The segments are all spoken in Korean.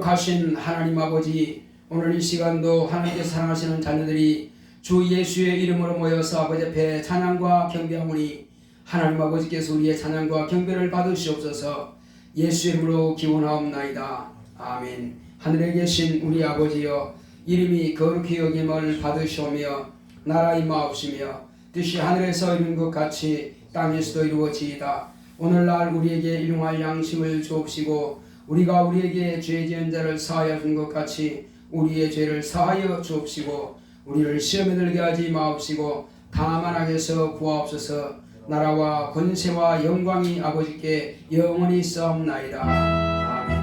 거룩하신 하나님 아버지, 오늘 이 시간도 하나님께서 사랑하시는 자녀들이 주 예수의 이름으로 모여서 아버지 앞에 찬양과 경배하오니 하나님 아버지께서 우리의 찬양과 경배를 받으시옵소서. 예수 이름으로 기원하옵나이다. 아멘. 하늘에 계신 우리 아버지여, 이름이 거룩히 여김을 받으시오며 나라 임하옵시며 뜻이 하늘에서 이룬 것 같이 땅에서도 이루어지이다. 오늘날 우리에게 일용할 양심을 주옵시고 우리가 우리에게 죄 지은 자를 사하여 준 것 같이 우리의 죄를 사하여 주옵시고 우리를 시험에 들게 하지 마옵시고 다만 악에서 구하옵소서. 나라와 권세와 영광이 아버지께 영원히 있사옵나이다. 아멘.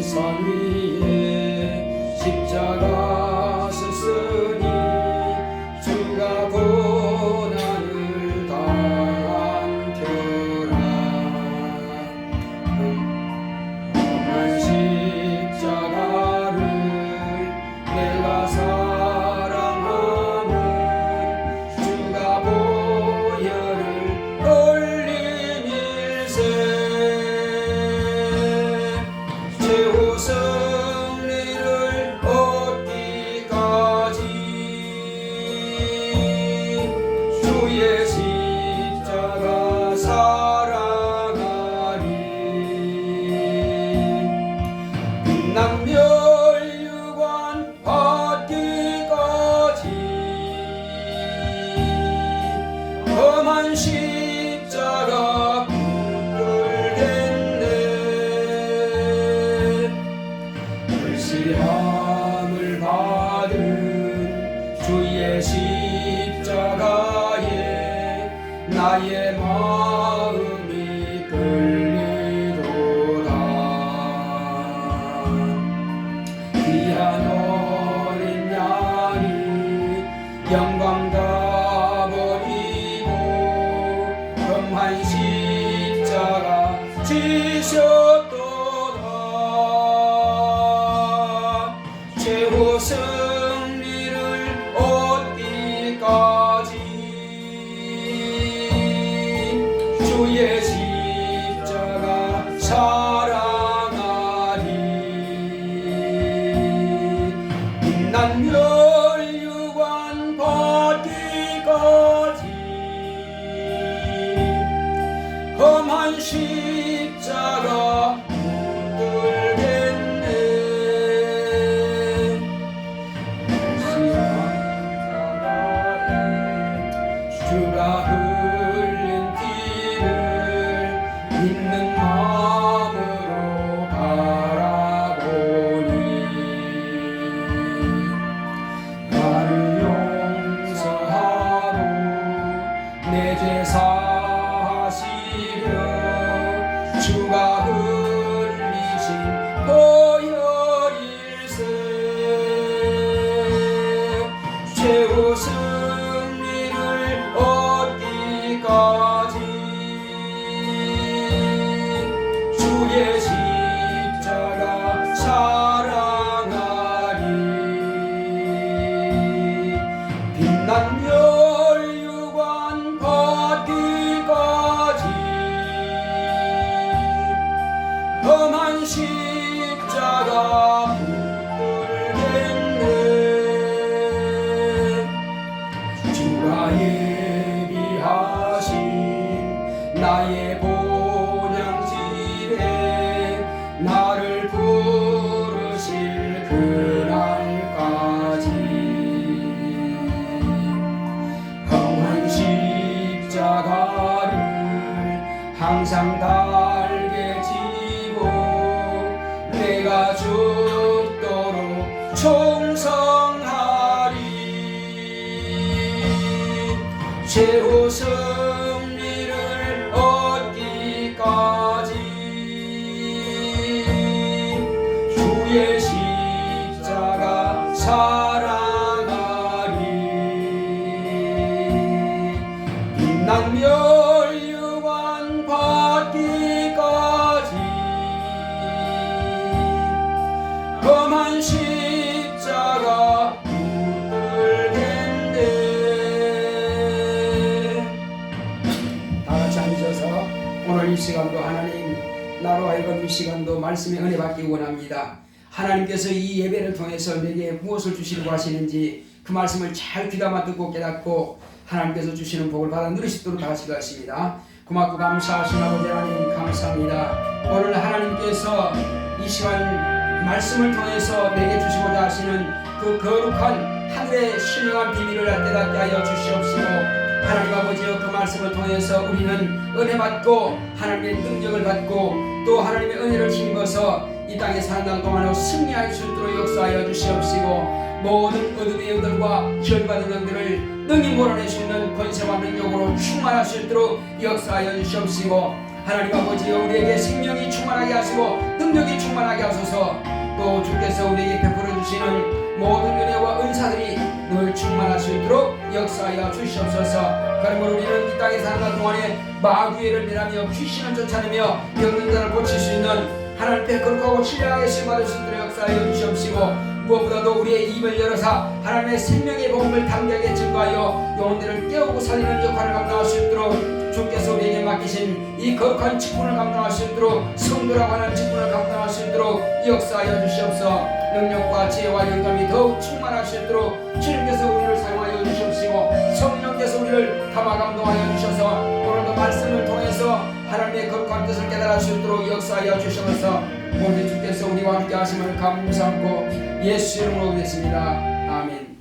산 위에 십자가 섰으니 주가 고난을 당한 터라. 험한 십자가를 내가 사랑하는 주가 보혈을 흘린 일세 최후 승리를 얻기까지 주의 십자가 살아가리. 빛난 멸류관 받기까지 험한 십자가 시함을 받은 주의 십자가에 나의 마음이 끌리도다. 귀한 어린 양이 영광 다 버리고 험한 십자가 지셨도다. 최후 승리를 얻기까지 주의 십자가 사랑하리. 빛난 멸류관 받기까지 험한 십자가 주가 흘린 피를 믿는 마음으로 바라보니 나를 용서하고 내 죄 사하시려 주가 흘리신 보혈일세 최후 승리를 얻기까지 주의 십자가 사랑하리. 빛난 멸류관 받기까지 험한 십자가 붙들겠네. 주가 예비하신 나의 본향집에 나를 부르실 그날 항상 달개지고 내가 죽도록 충성하리. 최후 승리를 얻기까지 주의 십자가 사랑하리. 빛난 멸류관 받기까지 험한 십자가 붙들겠네. 다같이 앉으셔서 오늘 이 시간도 하나님 나로 하여금 이 시간도 말씀의 은혜 받기 원합니다. 하나님께서 이 예배를 통해서 내게 무엇을 주시려고 하시는지 그 말씀을 잘 귀담아 듣고 깨닫고 하나님께서 주시는 복을 받아 누리시도록 다같이 기도하십니다. 고맙고 감사하신 아버지 하나님 감사합니다. 오늘 하나님께서 이 시간 말씀을 통해서 내게 주시고자 하시는 그 거룩한 하늘의 신령한 비밀을 깨닫게 하여 주시옵시고, 하나님 아버지여 그 말씀을 통해서 우리는 은혜 받고 하나님의 능력을 받고 또 하나님의 은혜를 힘입어서 이 땅에 사는 날 동안에 승리할 수 있도록 역사하여 주시옵시고, 모든 어둠의 영들과 결받은 영들을 능히 몰아낼 수 있는 권세와 능력으로 충만할 수 있도록 역사하여 주시옵시고, 하나님 아버지여 우리에게 생명이 충만하게 하시고 능력이 충만하게 하소서. 또 주께서 우리에게 베풀어 주시는 모든 은혜와 은사들이 늘 충만할 수 있도록 역사하여 주시옵소서. 그러므로 우리는 이 땅에 사는 날 동안에 마귀를 멸하며 귀신을 쫓아내며 병든 자를 고칠 수 있는 하나님께 거룩하고 신령하게 쓰임받을 수 있도록 역사하여 주시옵시고, 무엇보다도 우리의 입을 열어서 하나님의 생명의 복음을 담대하게 증거하여 영혼들을 깨우고 살리는 역할을 감당할 수 있도록 주께서 우리에게 맡기신 이 거룩한 직분을 감당할 수 있도록, 성도라고 하는 직분을 감당할 수 있도록 역사하여 주시옵소서. 능력과 지혜와 영감이 더욱 충만할 수 있도록 주님께서 우리를 사용하여 주시옵시고, 성령께서 우리를 감화 감동하여 주셔서 오늘도 말씀을 통해서 하나님의 거룩한 뜻을 깨달을 수 있도록 역사하여 주시옵소서. 모든 주께서 우리와 함께 하심을 감사하고 예수 이름으로 기도했습니다. 아멘.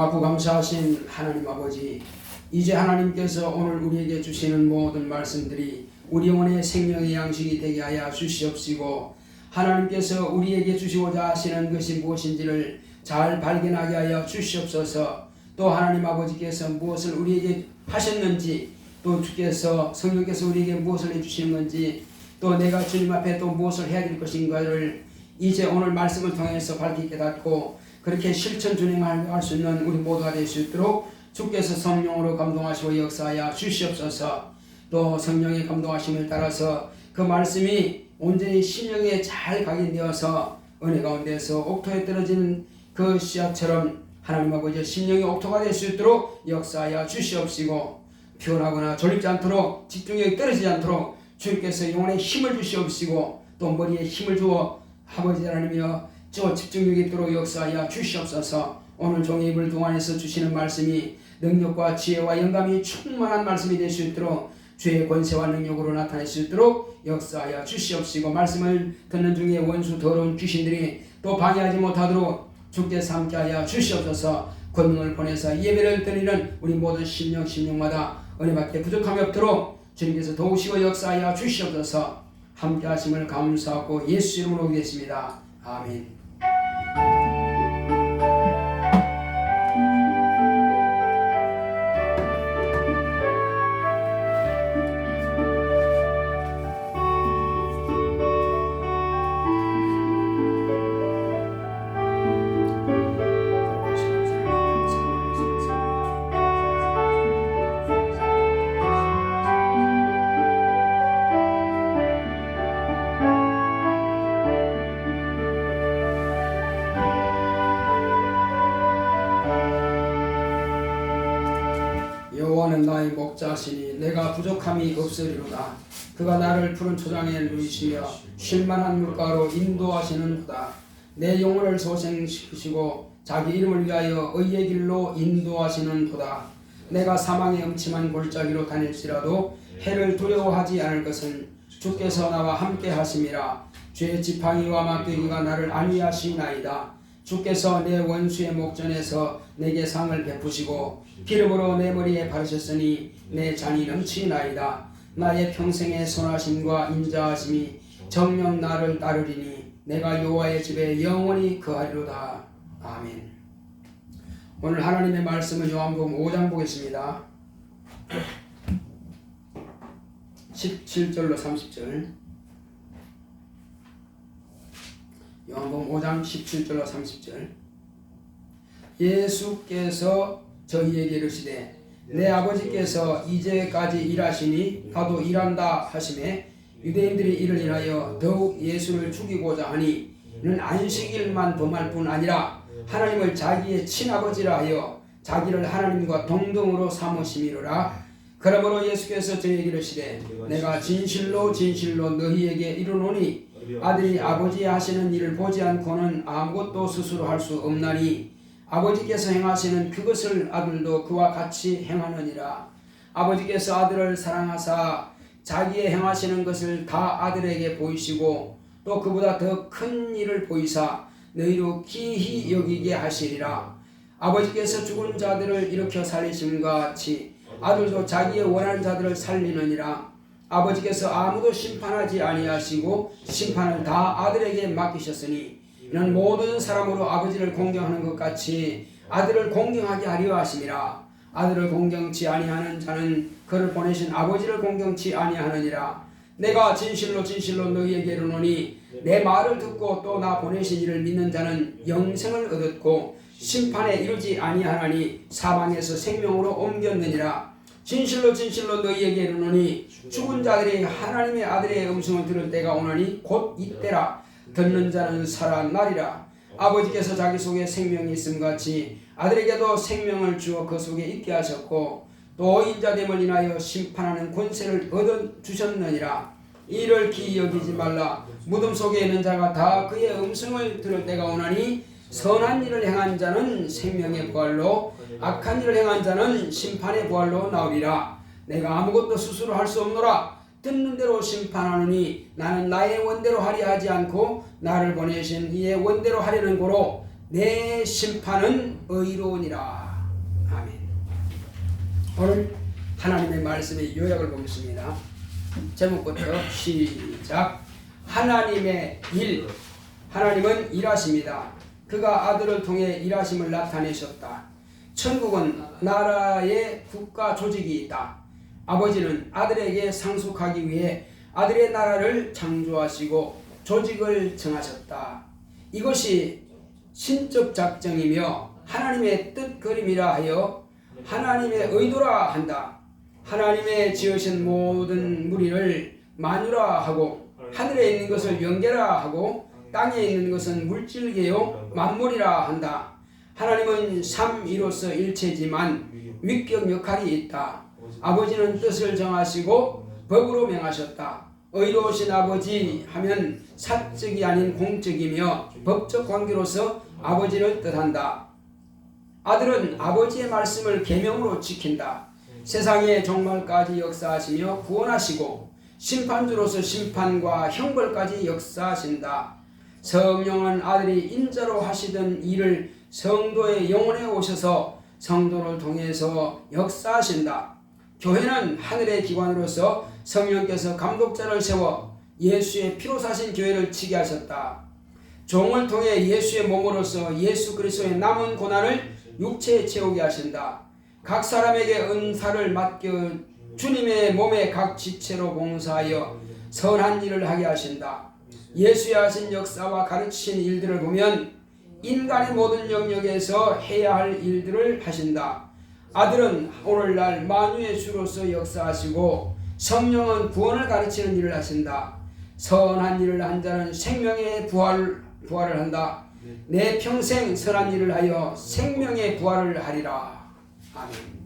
고맙고 감사하신 하나님 아버지, 이제 하나님께서 오늘 우리에게 주시는 모든 말씀들이 우리 영혼의 생명의 양식이 되게 하여 주시옵시고, 하나님께서 우리에게 주시고자 하시는 것이 무엇인지를 잘 발견하게 하여 주시옵소서. 또 하나님 아버지께서 무엇을 우리에게 하셨는지, 또 주께서 성령께서 우리에게 무엇을 해주시는 건지, 또 내가 주님 앞에 또 무엇을 해야 될 것인가를 이제 오늘 말씀을 통해서 밝히 깨닫고 그렇게 실천 준행할 수 있는 우리 모두가 될 수 있도록 주께서 성령으로 감동하시고 역사하여 주시옵소서. 또 성령의 감동하심을 따라서 그 말씀이 온전히 심령에 잘 각인되어서 은혜 가운데서 옥토에 떨어지는 그 씨앗처럼 하나님 아버지 심령의 옥토가 될 수 있도록 역사하여 주시옵시고, 피곤하거나 졸립지 않도록 집중력이 떨어지지 않도록 주님께서 영혼에 힘을 주시옵시고, 또 머리에 힘을 주어 아버지 하나님이여 저 집중력이 있도록 역사하여 주시옵소서. 오늘 종의 입을 동안에서 주시는 말씀이 능력과 지혜와 영감이 충만한 말씀이 될 수 있도록 주의 권세와 능력으로 나타낼 수 있도록 역사하여 주시옵시고, 말씀을 듣는 중에 원수 더러운 귀신들이 또 방해하지 못하도록 주께서 함께하여 주시옵소서. 권능을 보내서 예배를 드리는 우리 모든 심령마다 은혜밖에 부족함이 없도록 주님께서 도우시고 역사하여 주시옵소서. 함께하심을 감사하고 예수 이름으로 기도했습니다. 아멘. 여호와는 나의 목자시니 내가 부족함이 없으리로다. 그가 나를 푸른 초장에 누이시며 쉴만한 물가로 인도하시는도다. 내 영혼을 소생시키시고 자기 이름을 위하여 의의 길로 인도하시는도다. 내가 사망의 음침한 골짜기로 다닐지라도 해를 두려워하지 않을 것은 주께서 나와 함께 하심이라. 주의 지팡이와 막대기가 나를 안위하시나이다. 주께서 내 원수의 목전에서 내게 상을 베푸시고 기름으로 내 머리에 바르셨으니 내 잔이 넘치나이다. 나의 평생의 선하심과 인자하심이 정녕 나를 따르리니 내가 여호와의 집에 영원히 거하리로다. 아멘. 오늘 하나님의 말씀은 요한복음 5장 보겠습니다. 17절로 30절. 요한복음 5장 17절로 30절. 예수께서 저희에게 이르시되 내 아버지께서 이제까지 일하시니 가도 일한다 하시매, 유대인들이 이를 인하여 더욱 예수를 죽이고자 하니 이는 안식일만 범할 뿐 아니라 하나님을 자기의 친아버지라 하여 자기를 하나님과 동등으로 삼으심이로라. 그러므로 예수께서 저희에게 이르시되 내가 진실로 진실로 너희에게 이르노니 아들이 아버지 하시는 일을 보지 않고는 아무것도 스스로 할 수 없나니 아버지께서 행하시는 그것을 아들도 그와 같이 행하느니라. 아버지께서 아들을 사랑하사 자기의 행하시는 것을 다 아들에게 보이시고 또 그보다 더 큰 일을 보이사 너희로 기히 여기게 하시리라. 아버지께서 죽은 자들을 일으켜 살리심과 같이 아들도 자기의 원하는 자들을 살리느니라. 아버지께서 아무도 심판하지 아니하시고 심판을 다 아들에게 맡기셨으니 이는 모든 사람으로 아버지를 공경하는 것 같이 아들을 공경하게 하려 하심이라. 아들을 공경치 아니하는 자는 그를 보내신 아버지를 공경치 아니하느니라. 내가 진실로 진실로 너희에게 이르노니 내 말을 듣고 또 나 보내신 이를 믿는 자는 영생을 얻었고 심판에 이르지 아니하나니 사망에서 생명으로 옮겼느니라. 진실로 진실로 너희에게 이르노니 죽은 자들이 하나님의 아들의 음성을 들을 때가 오나니 곧 이때라. 듣는 자는 살아나리라. 아버지께서 자기 속에 생명이 있음같이 아들에게도 생명을 주어 그 속에 있게 하셨고 또 인자됨을 인하여 심판하는 권세를 얻어주셨느니라. 이를 기이 여기지 말라. 무덤 속에 있는 자가 다 그의 음성을 들을 때가 오나니 선한 일을 행한 자는 생명의 부활로 악한 일을 행한 자는 심판의 부활로 나오리라. 내가 아무것도 스스로 할 수 없노라. 듣는 대로 심판하노니 나는 나의 원대로 하려 하지 않고 나를 보내신 이의 원대로 하려는 고로 내 심판은 의로우니라. 오늘 하나님의 말씀의 요약을 보겠습니다. 제목부터 시작. 하나님의 일. 하나님은 일하십니다. 그가 아들을 통해 일하심을 나타내셨다. 천국은 나라의 국가 조직이 있다. 아버지는 아들에게 상속하기 위해 아들의 나라를 창조하시고 조직을 정하셨다. 이것이 신적 작정이며 하나님의 뜻그림이라 하여 하나님의 의도라 한다. 하나님의 지으신 모든 무리를 만유라 하고 하늘에 있는 것을 영계라 하고 땅에 있는 것은 물질계요 만물이라 한다. 하나님은 삼위로서 일체지만 위격 역할이 있다. 아버지는 뜻을 정하시고 법으로 명하셨다. 의로우신 아버지 하면 사적이 아닌 공적이며 법적 관계로서 아버지를 뜻한다. 아들은 아버지의 말씀을 계명으로 지킨다. 세상의 종말까지 역사하시며 구원하시고 심판주로서 심판과 형벌까지 역사하신다. 성령은 아들이 인자로 하시던 일을 성도의 영혼에 오셔서 성도를 통해서 역사하신다. 교회는 하늘의 기관으로서 성령께서 감독자를 세워 예수의 피로 사신 교회를 치게 하셨다. 종을 통해 예수의 몸으로서 예수 그리스도의 남은 고난을 육체에 채우게 하신다. 각 사람에게 은사를 맡겨 주님의 몸의 각 지체로 봉사하여 선한 일을 하게 하신다. 예수의 하신 역사와 가르치신 일들을 보면 인간의 모든 영역에서 해야 할 일들을 하신다. 아들은 오늘날 만유의 주로서 역사하시고 성령은 구원을 가르치는 일을 하신다. 선한 일을 한 자는 생명의 부활을 한다. 내 평생 선한 일을 하여 생명의 부활을 하리라. 아멘.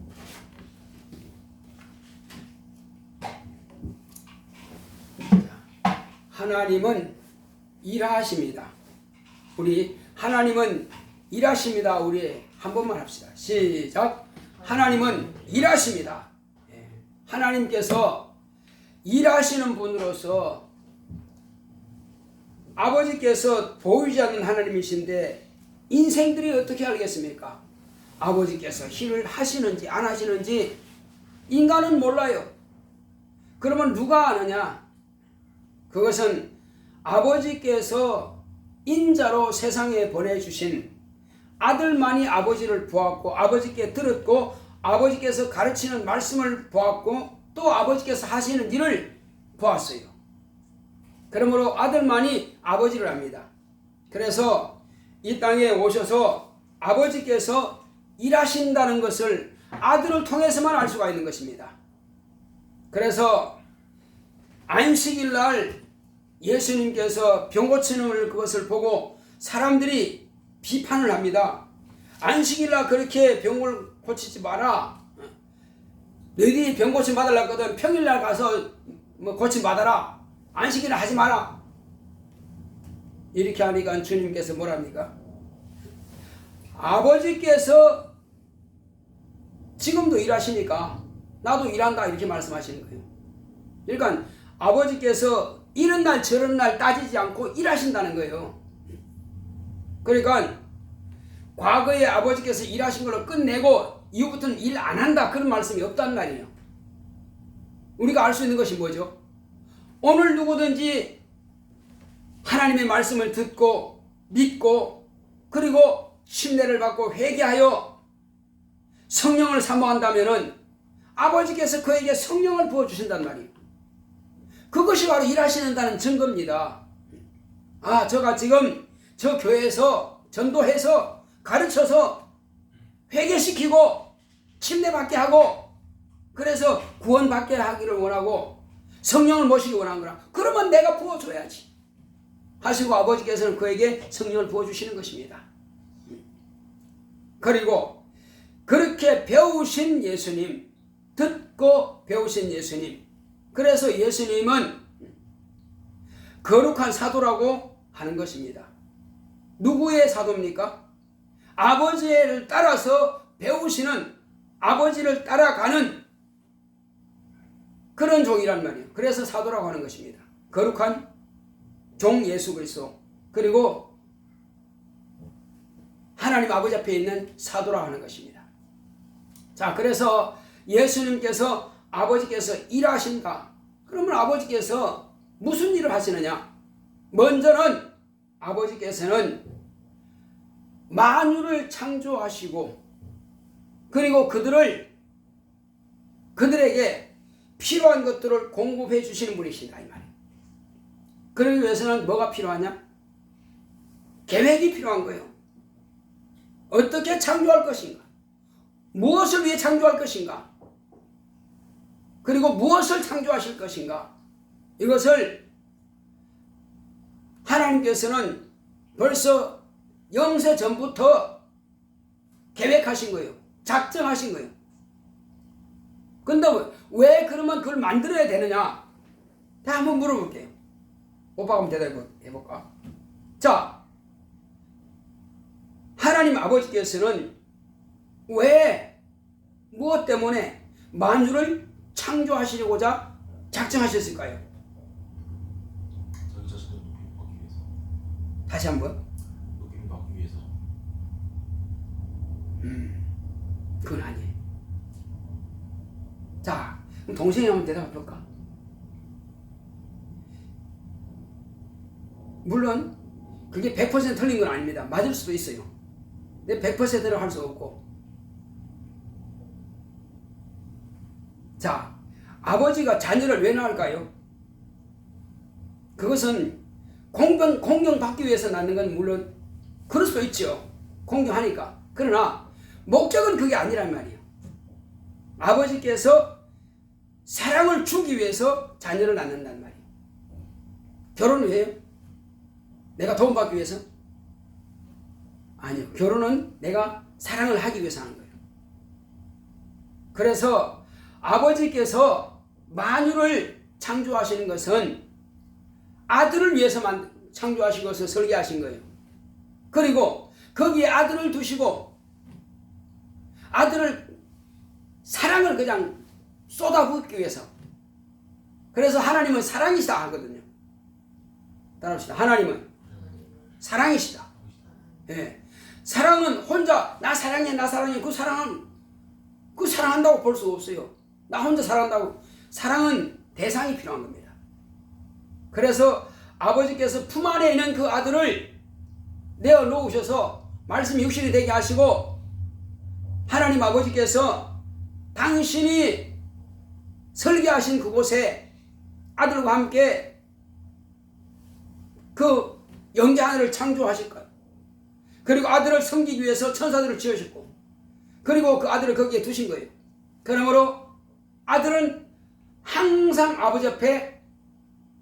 하나님은 일하십니다. 우리 하나님은 일하십니다. 우리 한 번만 합시다. 시작. 하나님은 일하십니다. 하나님께서 일하시는 분으로서 아버지께서 보이지 않는 하나님이신데 인생들이 어떻게 알겠습니까? 아버지께서 일을 하시는지 안 하시는지 인간은 몰라요. 그러면 누가 아느냐? 그것은 아버지께서 인자로 세상에 보내주신 아들만이 아버지를 보았고 아버지께 들었고 아버지께서 가르치는 말씀을 보았고 또 아버지께서 하시는 일을 보았어요. 그러므로 아들만이 아버지를 압니다. 그래서 이 땅에 오셔서 아버지께서 일하신다는 것을 아들을 통해서만 알 수가 있는 것입니다. 그래서 안식일 날 예수님께서 병 고치는 그것을 보고 사람들이 비판을 합니다. 안식일 날 그렇게 병을 고치지 마라. 너희들이 병 고침 받으려고 하거든 평일 날 가서 고침 받아라. 안식일을 하지 마라. 이렇게 하니까 주님께서 뭐랍니까? 아버지께서 지금도 일하시니까 나도 일한다 이렇게 말씀하시는 거예요. 그러니까 아버지께서 이런 날 저런 날 따지지 않고 일하신다는 거예요. 그러니까 과거에 아버지께서 일하신 걸로 끝내고 이후부터는 일 안 한다 그런 말씀이 없단 말이에요. 우리가 알 수 있는 것이 뭐죠? 오늘 누구든지 하나님의 말씀을 듣고 믿고 그리고 신뢰를 받고 회개하여 성령을 사모한다면은 아버지께서 그에게 성령을 부어주신단 말이에요. 그것이 바로 일하시는다는 증거입니다. 아, 저가 지금 저 교회에서 전도해서 가르쳐서 회개시키고 침례받게 하고 그래서 구원받게 하기를 원하고 성령을 모시기 원하는구나. 그러면 내가 부어줘야지 하시고 아버지께서는 그에게 성령을 부어주시는 것입니다. 그리고 그렇게 배우신 예수님, 듣고 배우신 예수님, 그래서 예수님은 거룩한 사도라고 하는 것입니다. 누구의 사도입니까? 아버지를 따라서 배우시는, 아버지를 따라가는 그런 종이란 말이에요. 그래서 사도라고 하는 것입니다. 거룩한 종 예수 그리스도, 그리고 하나님 아버지 앞에 있는 사도라고 하는 것입니다. 자, 그래서 예수님께서 아버지께서 일하신다. 그러면 아버지께서 무슨 일을 하시느냐? 먼저는 아버지께서는 만유를 창조하시고 그리고 그들에게 필요한 것들을 공급해 주시는 분이신다 이 말이에요. 그러기 위해서는 뭐가 필요하냐? 계획이 필요한 거예요. 어떻게 창조할 것인가? 무엇을 위해 창조할 것인가? 그리고 무엇을 창조하실 것인가? 이것을 하나님께서는 벌써 영세 전부터 계획하신 거예요. 작정하신 거예요. 근데 왜 그러면 그걸 만들어야 되느냐? 자, 한번 물어볼게요. 오빠가 한번 대답해볼까? 자, 하나님 아버지께서는 왜 무엇 때문에 만유를 창조하시려고자 작정하셨을까요? 자기 자신을 높임 받기 위해서. 다시 한번. 높임 받기 위해서. 그건 아니에요. 자, 그럼 동생이 한번 대답해볼까? 물론 그게 100% 틀린 건 아닙니다. 맞을 수도 있어요. 근데 100%를 할 수 없고. 자, 아버지가 자녀를 왜 낳을까요? 그것은 공경받기 위해서 낳는 건 물론 그럴 수도 있죠. 공경하니까. 그러나 목적은 그게 아니란 말이에요. 아버지께서 사랑을 주기 위해서 자녀를 낳는단 말이에요. 결혼을 왜 해요? 내가 도움받기 위해서? 아니요. 결혼은 내가 사랑을 하기 위해서 하는 거예요. 그래서 아버지께서 만유를 창조하시는 것은 아들을 위해서만 창조하신 것을 설계하신 거예요. 그리고 거기에 아들을 두시고 아들을 사랑을 그냥 쏟아붓기 위해서. 그래서 하나님은 사랑이시다 하거든요. 따라합시다. 하나님은 사랑이시다. 예. 사랑은 혼자 나 사랑해 나 사랑해 그 사랑한다고 볼 수 없어요. 나 혼자 사랑한다고. 사랑은 대상이 필요한 겁니다. 그래서 아버지께서 품 안에 있는 그 아들을 내어 놓으셔서 말씀이 육신이 되게 하시고 하나님 아버지께서 당신이 설계하신 그곳에 아들과 함께 그 영계 하나를 창조하실 거예요. 그리고 아들을 섬기기 위해서 천사들을 지으셨고 그리고 그 아들을 거기에 두신 거예요. 그러므로 아들은 항상 아버지 앞에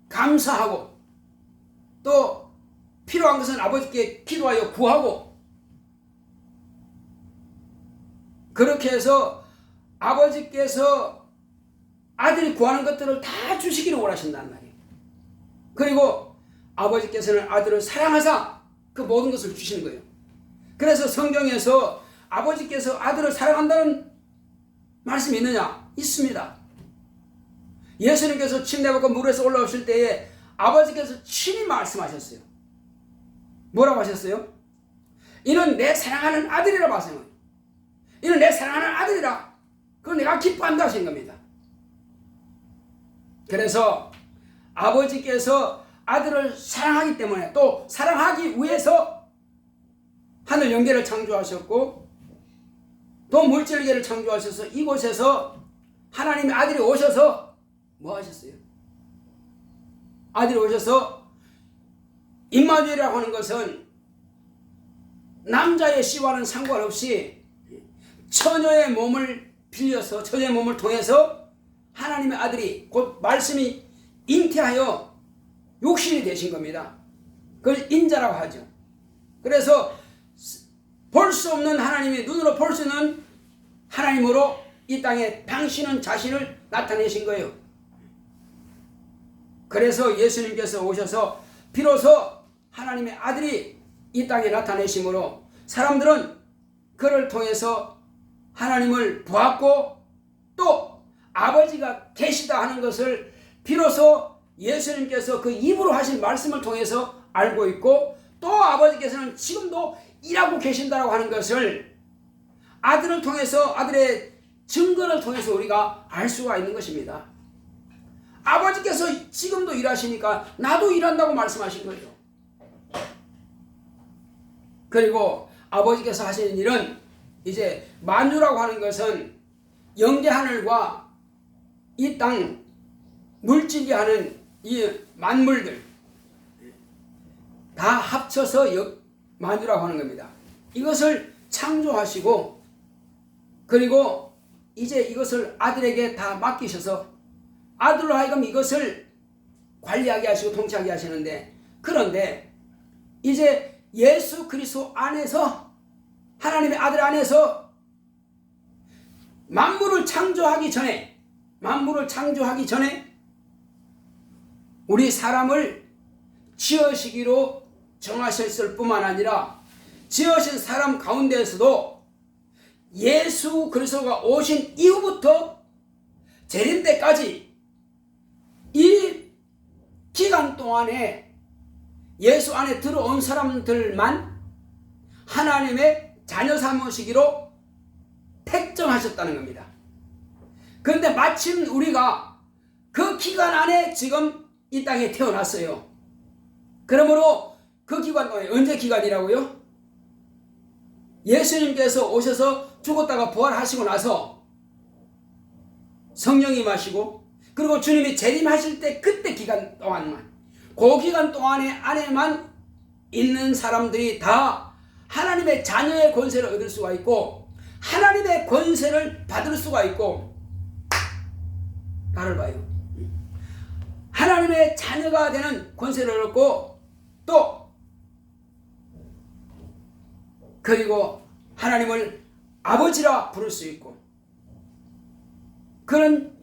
감사하고 또 필요한 것은 아버지께 기도하여 구하고 그렇게 해서 아버지께서 아들이 구하는 것들을 다 주시기를 원하신단 말이에요. 그리고 아버지께서는 아들을 사랑하사 그 모든 것을 주시는 거예요. 그래서 성경에서 아버지께서 아들을 사랑한다는 말씀이 있느냐? 있습니다. 예수님께서 침대 벗고 물에서 올라오실 때에 아버지께서 친히 말씀하셨어요. 뭐라고 하셨어요? 이는 내 사랑하는 아들이라고 하세요. 이는 내 사랑하는 아들이라. 그건 내가 기뻐한다 하신 겁니다. 그래서 아버지께서 아들을 사랑하기 때문에 또 사랑하기 위해서 하늘 영계를 창조하셨고 또 물질계를 창조하셔서 이곳에서 하나님의 아들이 오셔서 뭐 하셨어요? 아들이 오셔서 임마누엘이라고 하는 것은 남자의 씨와는 상관없이 처녀의 몸을 빌려서 처녀의 몸을 통해서 하나님의 아들이 곧 말씀이 잉태하여 육신이 되신 겁니다. 그걸 인자라고 하죠. 그래서 볼 수 없는 하나님이 눈으로 볼 수 있는 하나님으로 이 땅에 당신은 자신을 나타내신 거예요. 그래서 예수님께서 오셔서 비로소 하나님의 아들이 이 땅에 나타내심으로 사람들은 그를 통해서 하나님을 보았고 또 아버지가 계시다 하는 것을 비로소 예수님께서 그 입으로 하신 말씀을 통해서 알고 있고 또 아버지께서는 지금도 일하고 계신다라고 하는 것을 아들을 통해서 아들의 증거를 통해서 우리가 알 수가 있는 것입니다. 아버지께서 지금도 일하시니까 나도 일한다고 말씀하신 거예요. 그리고 아버지께서 하시는 일은 이제 만유라고 하는 것은 영계 하늘과 이 땅 물질이 하는 이 만물들 다 합쳐서 만유라고 하는 겁니다. 이것을 창조하시고 그리고 이제 이것을 아들에게 다 맡기셔서 아들로 하여금 이것을 관리하게 하시고 통치하게 하시는데, 그런데 이제 예수 그리스도 안에서, 하나님의 아들 안에서 만물을 창조하기 전에 우리 사람을 지으시기로 정하셨을 뿐만 아니라 지으신 사람 가운데에서도 예수 그리스도가 오신 이후부터 재림 때까지 이 기간 동안에 예수 안에 들어온 사람들만 하나님의 자녀 삼으시기로 택정하셨다는 겁니다. 그런데 마침 우리가 그 기간 안에 지금 이 땅에 태어났어요. 그러므로 그 기간 동안에, 언제 기간이라고요? 예수님께서 오셔서 죽었다가 부활하시고 나서 성령이 마시고 그리고 주님이 재림하실 때 그때 기간 동안만, 그 기간 동안에 안에만 있는 사람들이 다 하나님의 자녀의 권세를 얻을 수가 있고 하나님의 권세를 받을 수가 있고, 나를 봐요. 하나님의 자녀가 되는 권세를 얻고 또 그리고 하나님을 아버지라 부를 수 있고 그런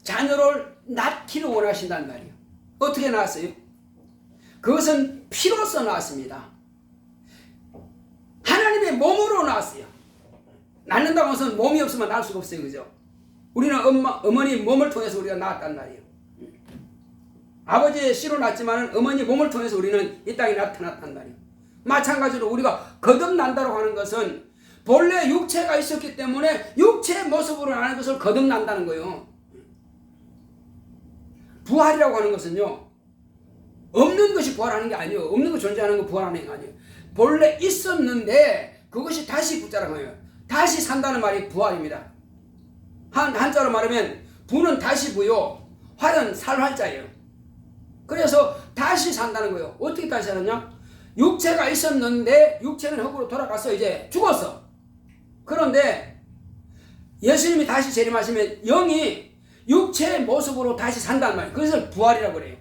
자녀를 낳기를 원하신단 말이에요. 어떻게 낳았어요? 그것은 피로써 낳았습니다. 하나님의 몸으로 낳았어요. 낳는다고 해서 몸이 없으면 낳을 수가 없어요. 그죠? 우리는 어머니 몸을 통해서 우리가 낳았단 말이에요. 아버지의 씨로 낳았지만 어머니 몸을 통해서 우리는 이 땅에 나타났단 말이에요. 마찬가지로 우리가 거듭난다고 하는 것은 본래 육체가 있었기 때문에 육체의 모습으로 나는 것을 거듭난다는 거예요. 부활이라고 하는 것은요, 없는 것이 부활하는 게 아니에요. 없는 거 존재하는 거 부활하는 게 아니에요. 본래 있었는데 그것이 다시 붙자라는 거예요. 다시 산다는 말이 부활입니다. 한자로 말하면 부는 다시 부요, 활은 살활자예요. 그래서 다시 산다는 거예요. 어떻게 다시 사느냐? 육체가 있었는데 육체는 흙으로 돌아가서 이제 죽었어. 그런데 예수님이 다시 재림하시면 영이 육체의 모습으로 다시 산단 말이에요. 그래서 부활이라고 그래요.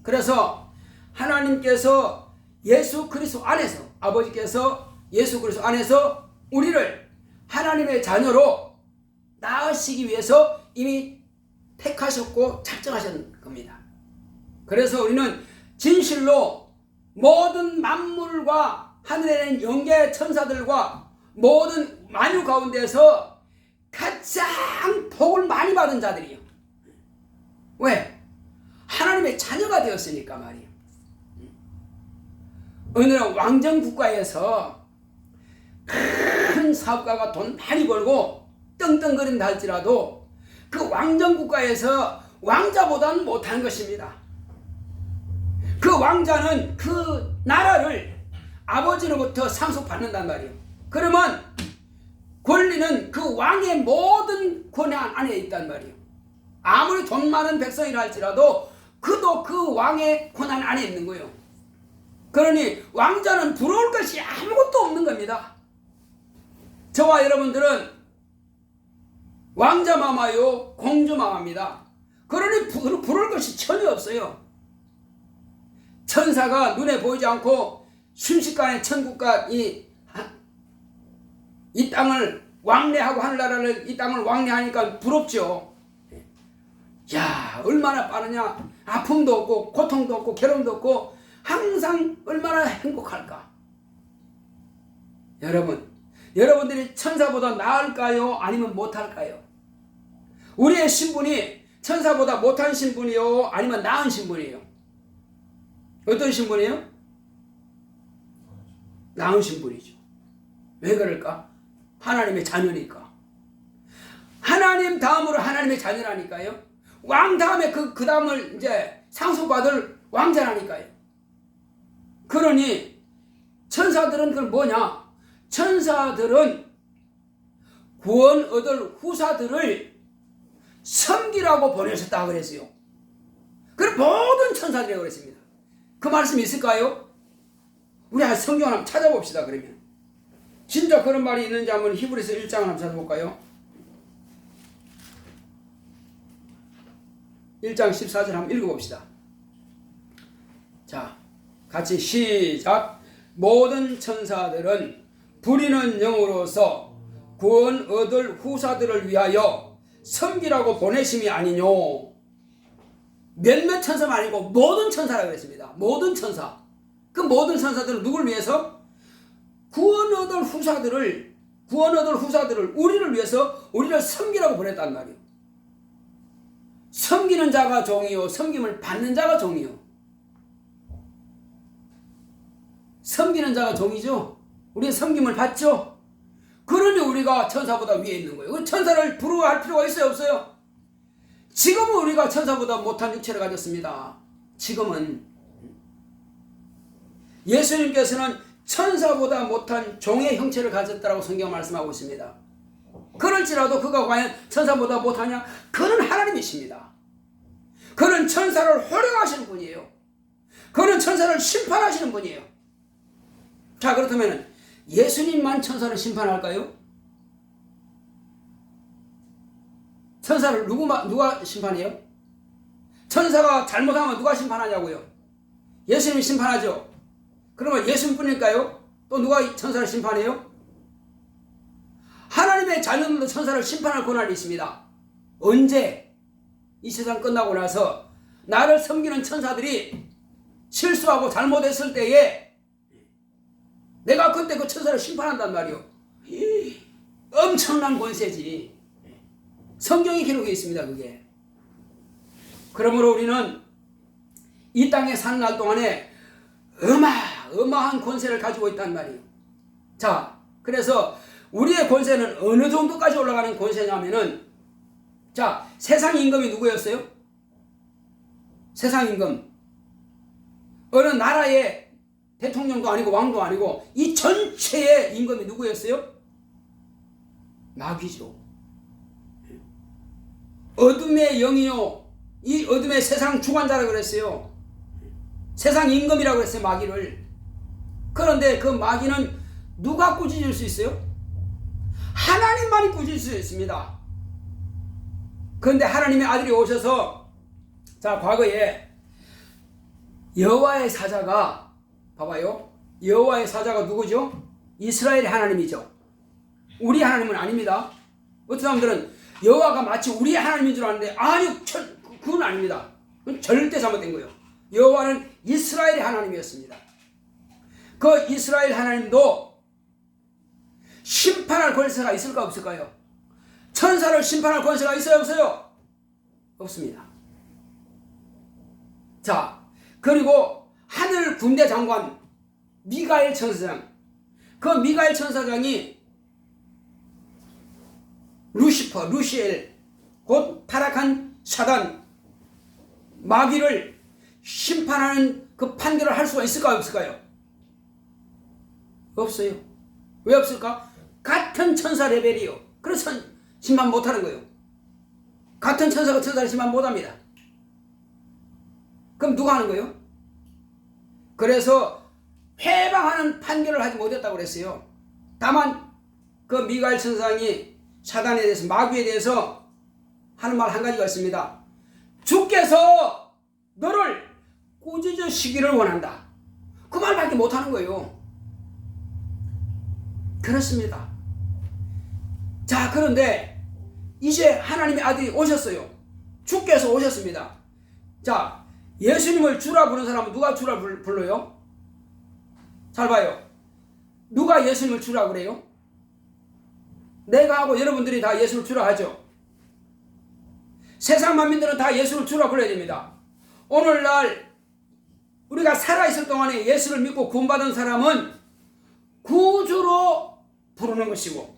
그래서 하나님께서 예수 그리스도 안에서, 아버지께서 예수 그리스도 안에서 우리를 하나님의 자녀로 낳으시기 위해서 이미 택하셨고 작정하신 겁니다. 그래서 우리는 진실로 모든 만물과 하늘에 있는 영계 천사들과 모든 만유 가운데서 가장 복을 많이 받은 자들이에요. 왜? 하나님의 자녀가 되었으니까 말이에요. 오늘은 왕정 국가에서 큰 사업가가 돈 많이 벌고 떵떵거린다 할지라도 그 왕정 국가에서 왕자보다는 못한 것입니다. 그 왕자는 그 나라를 아버지로부터 상속받는단 말이에요. 그러면 권리는 그 왕의 모든 권한 안에 있단 말이에요. 아무리 돈 많은 백성이라 할지라도 그도 그 왕의 권한 안에 있는 거예요. 그러니 왕자는 부러울 것이 아무것도 없는 겁니다. 저와 여러분들은 왕자마마요 공주마마입니다. 그러니 부러울 것이 전혀 없어요. 천사가 눈에 보이지 않고 순식간에 천국과 이 땅을 왕래하고 하늘나라를 이 땅을 왕래하니까 부럽죠. 야, 얼마나 빠르냐. 아픔도 없고 고통도 없고 괴로움도 없고 항상 얼마나 행복할까. 여러분들이 천사보다 나을까요? 아니면 못할까요? 우리의 신분이 천사보다 못한 신분이요? 아니면 나은 신분이에요? 어떤 신분이에요? 나은 신분이죠. 왜 그럴까? 하나님의 자녀니까. 하나님 다음으로 하나님의 자녀라니까요. 왕 다음에 그 다음을 이제 상속받을 왕자라니까요. 그러니 천사들은 그걸 뭐냐? 천사들은 구원 얻을 후사들을 섬기라고 보내셨다 그랬어요. 그럼 모든 천사들이라고 그랬습니다. 그 말씀이 있을까요? 우리 성경 한번 찾아봅시다. 그러면 진짜 그런 말이 있는지 한번 히브리서 1장을 한번 찾아볼까요? 1장 14절 한번 읽어봅시다. 자, 같이 시작. 모든 천사들은 부리는 영으로서 구원 얻을 후사들을 위하여 섬기라고 보내심이 아니뇨. 몇몇 천사가 아니고 모든 천사라고 했습니다. 모든 천사. 그 모든 천사들은 누구를 위해서? 구원 얻을 후사들을 우리를 위해서 우리를 섬기라고 보냈단 말이에요. 섬기는 자가 종이요, 섬김을 받는 자가 종이요. 섬기는 자가 종이죠. 우리가 섬김을 받죠. 그러니 우리가 천사보다 위에 있는 거예요. 천사를 부러워할 필요가 있어요, 없어요? 지금은 우리가 천사보다 못한 육체를 가졌습니다. 지금은 예수님께서는 천사보다 못한 종의 형체를 가졌다라고 성경 말씀하고 있습니다. 그럴지라도 그가 과연 천사보다 못하냐? 그는 하나님이십니다. 그는 천사를 호령하시는 분이에요. 그는 천사를 심판하시는 분이에요. 자, 그렇다면 예수님만 천사를 심판할까요? 천사를 누가 심판해요? 천사가 잘못하면 누가 심판하냐고요? 예수님이 심판하죠. 그러면 예수님뿐일까요? 또 누가 천사를 심판해요? 하나님의 자녀들도 천사를 심판할 권한이 있습니다. 언제? 이 세상 끝나고 나서 나를 섬기는 천사들이 실수하고 잘못했을 때에 내가 그때 그 천사를 심판한단 말이요. 엄청난 권세지. 성경에 기록해 있습니다. 그게. 그러므로 우리는 이 땅에 사는 날 동안에 어마어마한 권세를 가지고 있단 말이에요. 자, 그래서 우리의 권세는 어느 정도까지 올라가는 권세냐면은, 자, 세상 임금이 누구였어요? 세상 임금. 어느 나라의 대통령도 아니고 왕도 아니고 이 전체의 임금이 누구였어요? 마귀죠. 어둠의 영이요, 이 어둠의 세상 주관자라고 그랬어요. 세상 임금이라고 했어요, 마귀를. 그런데 그 마귀는 누가 꾸짖을 수 있어요? 하나님만이 꾸짖을 수 있습니다. 그런데 하나님의 아들이 오셔서, 자, 과거에 여호와의 사자가, 봐봐요, 여호와의 사자가 누구죠? 이스라엘의 하나님이죠. 우리 하나님은 아닙니다. 어떤 사람들은 여호와가 마치 우리 하나님인 줄 아는데, 아니요, 그건 아닙니다. 그건 절대 잘못된 거예요. 여호와는 이스라엘의 하나님이었습니다. 그 이스라엘 하나님도 심판할 권세가 있을까 없을까요? 천사를 심판할 권세가 있어요 없어요? 없습니다. 자, 그리고 하늘 군대 장관 미가엘 천사장, 그 미가엘 천사장이 루시퍼, 루시엘, 곧 타락한 사단, 마귀를 심판하는 그 판결을 할 수가 있을까요 없을까요? 없어요. 왜 없을까? 같은 천사 레벨이요. 그래서 심판 못하는 거예요. 같은 천사가 천사를 심판 못합니다. 그럼 누가 하는 거예요? 그래서 해방하는 판결을 하지 못했다고 그랬어요. 다만 그 미가엘 천사장이 사단에 대해서, 마귀에 대해서 하는 말 한 가지가 있습니다. 주께서 너를 꾸짖으시기를 원한다. 그 말밖에 못하는 거예요. 그렇습니다. 자, 그런데 이제 하나님의 아들이 오셨어요. 주께서 오셨습니다. 자, 예수님을 주라 부르는 사람은 누가 주라 불러요? 잘 봐요. 누가 예수님을 주라 그래요? 내가 하고 여러분들이 다 예수를 주라 하죠. 세상 만민들은 다 예수를 주라 불러야 됩니다. 오늘날 우리가 살아있을 동안에 예수를 믿고 구원받은 사람은 구주로 부르는 것이고,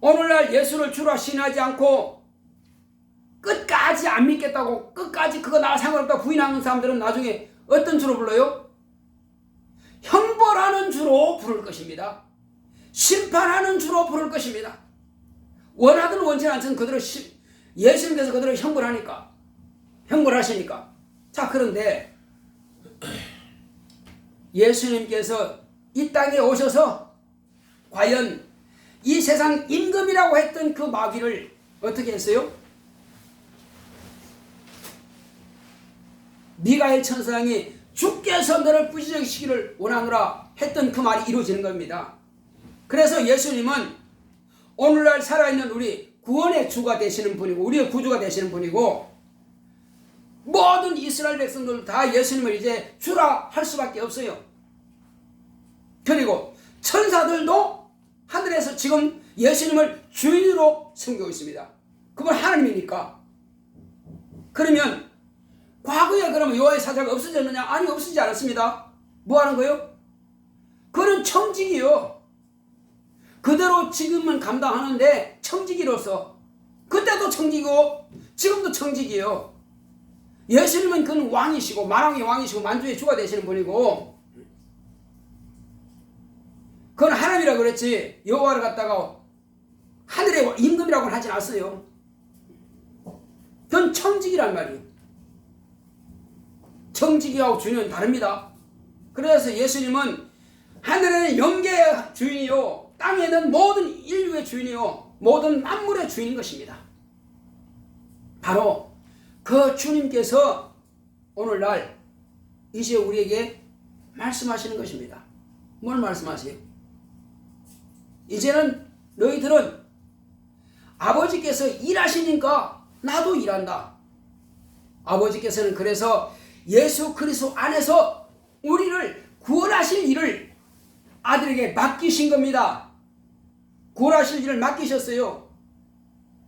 오늘날 예수를 주라 신하지 않고 끝까지 안 믿겠다고 끝까지 그거 나 상관없다고 부인하는 사람들은 나중에 어떤 주로 불러요? 형벌하는 주로 부를 것입니다. 심판하는 주로 부를 것입니다. 원하든 원치 않든 그대로 예수님께서 그대로 형벌하시니까. 자, 그런데 예수님께서 이 땅에 오셔서 과연 이 세상 임금이라고 했던 그 마귀를 어떻게 했어요? 미가엘 천사장이 주께서 너를 부지정시키기를 원하노라 했던 그 말이 이루어지는 겁니다. 그래서 예수님은 오늘날 살아있는 우리 구원의 주가 되시는 분이고 우리의 구주가 되시는 분이고 모든 이스라엘 백성들 다 예수님을 이제 주라 할 수밖에 없어요. 그리고 천사들도 하늘에서 지금 예수님을 주인으로 섬기고 있습니다. 그건 하나님이니까. 그러면 과거에 그러면 여호와의 사자가 없어졌느냐? 아니, 없어지지 않았습니다. 뭐 하는 거예요? 그는 청지기요. 그대로 지금은 감당하는데 청지기로서 그때도 청지기고 지금도 청지기요. 예수님은 그는 왕이시고 만왕의 왕이시고 만주의 주가 되시는 분이고 그건 하나님이라고 그랬지 여호와를 갖다가 하늘의 임금이라고는 하진 않았어요. 그건 청지기란 말이에요. 청지기하고 주인은 다릅니다. 그래서 예수님은 하늘에는 영계의 주인이요 땅에는 모든 인류의 주인이요 모든 만물의 주인인 것입니다. 바로 그 주님께서 오늘날 이제 우리에게 말씀하시는 것입니다. 뭘 말씀하세요? 이제는 너희들은 아버지께서 일하시니까 나도 일한다. 아버지께서는 그래서 예수 그리스도 안에서 우리를 구원하실 일을 아들에게 맡기신 겁니다. 구원하실 일을 맡기셨어요.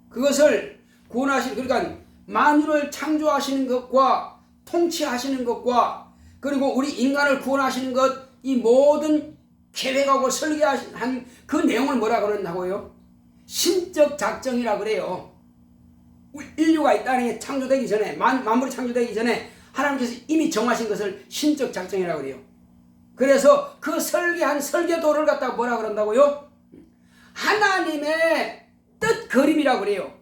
그것을 그러니까 만유를 창조하시는 것과 통치하시는 것과 그리고 우리 인간을 구원하시는 것 이 모든 계획하고 설계한 그 내용을 뭐라 그런다고요? 신적 작정이라 그래요. 인류가 이 땅에 창조되기 전에 만물이 창조되기 전에 하나님께서 이미 정하신 것을 신적 작정이라고 그래요. 그래서 그 설계한 설계도를 갖다가 뭐라 그런다고요? 하나님의 뜻 그림이라고 그래요.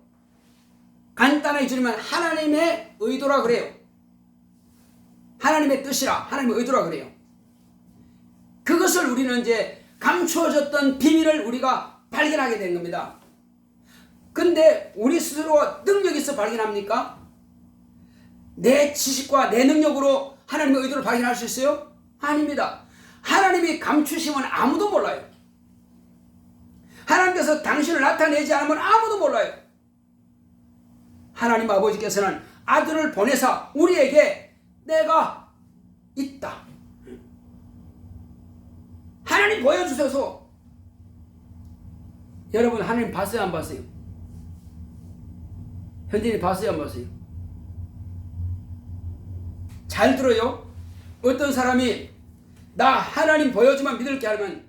간단하게 줄이면 하나님의 의도라 그래요. 하나님의 뜻이라 하나님의 의도라 그래요. 그것을 우리는 이제 감추어졌던 비밀을 우리가 발견하게 된 겁니다. 근데 우리 스스로 능력이 있어 발견합니까? 내 지식과 내 능력으로 하나님의 의도를 발견할 수 있어요? 아닙니다. 하나님이 감추시면 아무도 몰라요. 하나님께서 당신을 나타내지 않으면 아무도 몰라요. 하나님 아버지께서는 아들을 보내사 우리에게 내가 있다. 하나님 보여주셔서 여러분 하나님 봤어요 안 봤어요? 현진이 봤어요 안 봤어요? 잘 들어요. 어떤 사람이 나 하나님 보여주면 믿을게 하면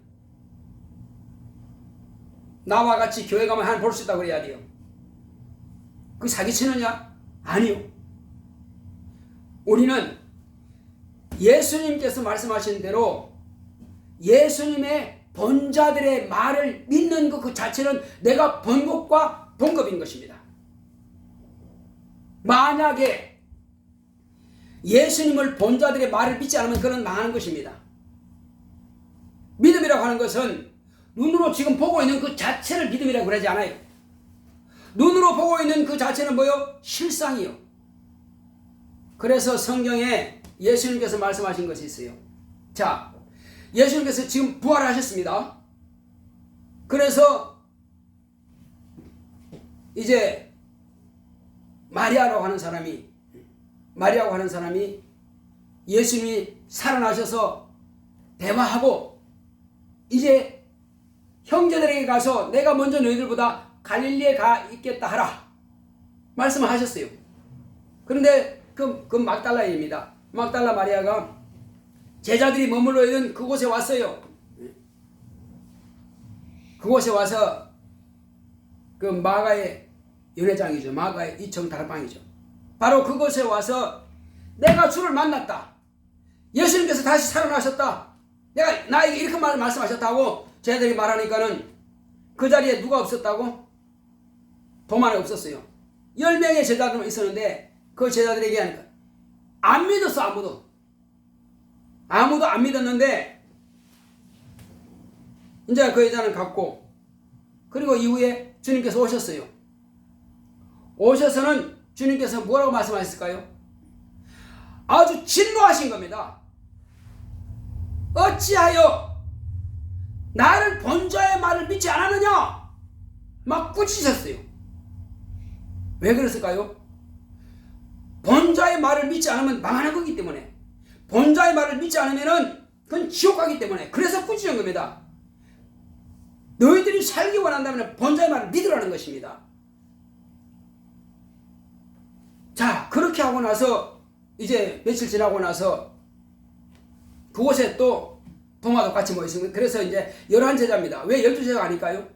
나와 같이 교회 가면 하나님 볼 수 있다고 그래야 돼요. 그 사기치느냐? 아니요. 우리는 예수님께서 말씀하신 대로 예수님의 본자들의 말을 믿는 것 그 자체는 내가 번곡과 동급인 것입니다. 만약에 예수님을 본자들의 말을 믿지 않으면 그는 망하는 것입니다. 믿음이라고 하는 것은 눈으로 지금 보고 있는 그 자체를 믿음이라고 그러지 않아요. 눈으로 보고 있는 그 자체는 뭐요? 실상이요. 그래서 성경에 예수님께서 말씀하신 것이 있어요. 자, 예수님께서 지금 부활하셨습니다. 그래서 이제 마리아라고 하는 사람이 예수님이 살아나셔서 대화하고 이제 형제들에게 가서 내가 먼저 너희들보다 갈릴리에 가 있겠다 하라 말씀을 하셨어요. 그런데 그 막달라입니다. 막달라 마리아가 제자들이 머물러 있는 그곳에 왔어요. 그곳에 와서 그 마가의 연회장이죠. 마가의 이청 다락방이죠. 바로 그곳에 와서 내가 주를 만났다. 예수님께서 다시 살아나셨다. 내가 나에게 이렇게 말씀하셨다고 제자들이 말하니까는 그 자리에 누가 없었다고? 도마는 없었어요. 10명의 제자들만 있었는데 그 제자들에게 하니까 안 믿었어. 아무도 안 믿었는데 이제 그 여자는 갔고, 그리고 이후에 주님께서 오셨어요. 오셔서는 주님께서 뭐라고 말씀하셨을까요? 아주 진노하신 겁니다. 어찌하여 나를 본 자의 말을 믿지 않았느냐? 막 꾸짖으셨어요. 왜 그랬을까요? 본 자의 말을 믿지 않으면 망하는 거기 때문에, 본 자의 말을 믿지 않으면 그건 지옥 가기 때문에, 그래서 꾸짖은 겁니다. 너희들이 살기 원한다면 본 자의 말을 믿으라는 것입니다. 자, 그렇게 하고 나서 이제 며칠 지나고 나서 그곳에 또 도마도 같이 모였습니다. 그래서 이제 11제자입니다. 왜 12제자가 아닐까요?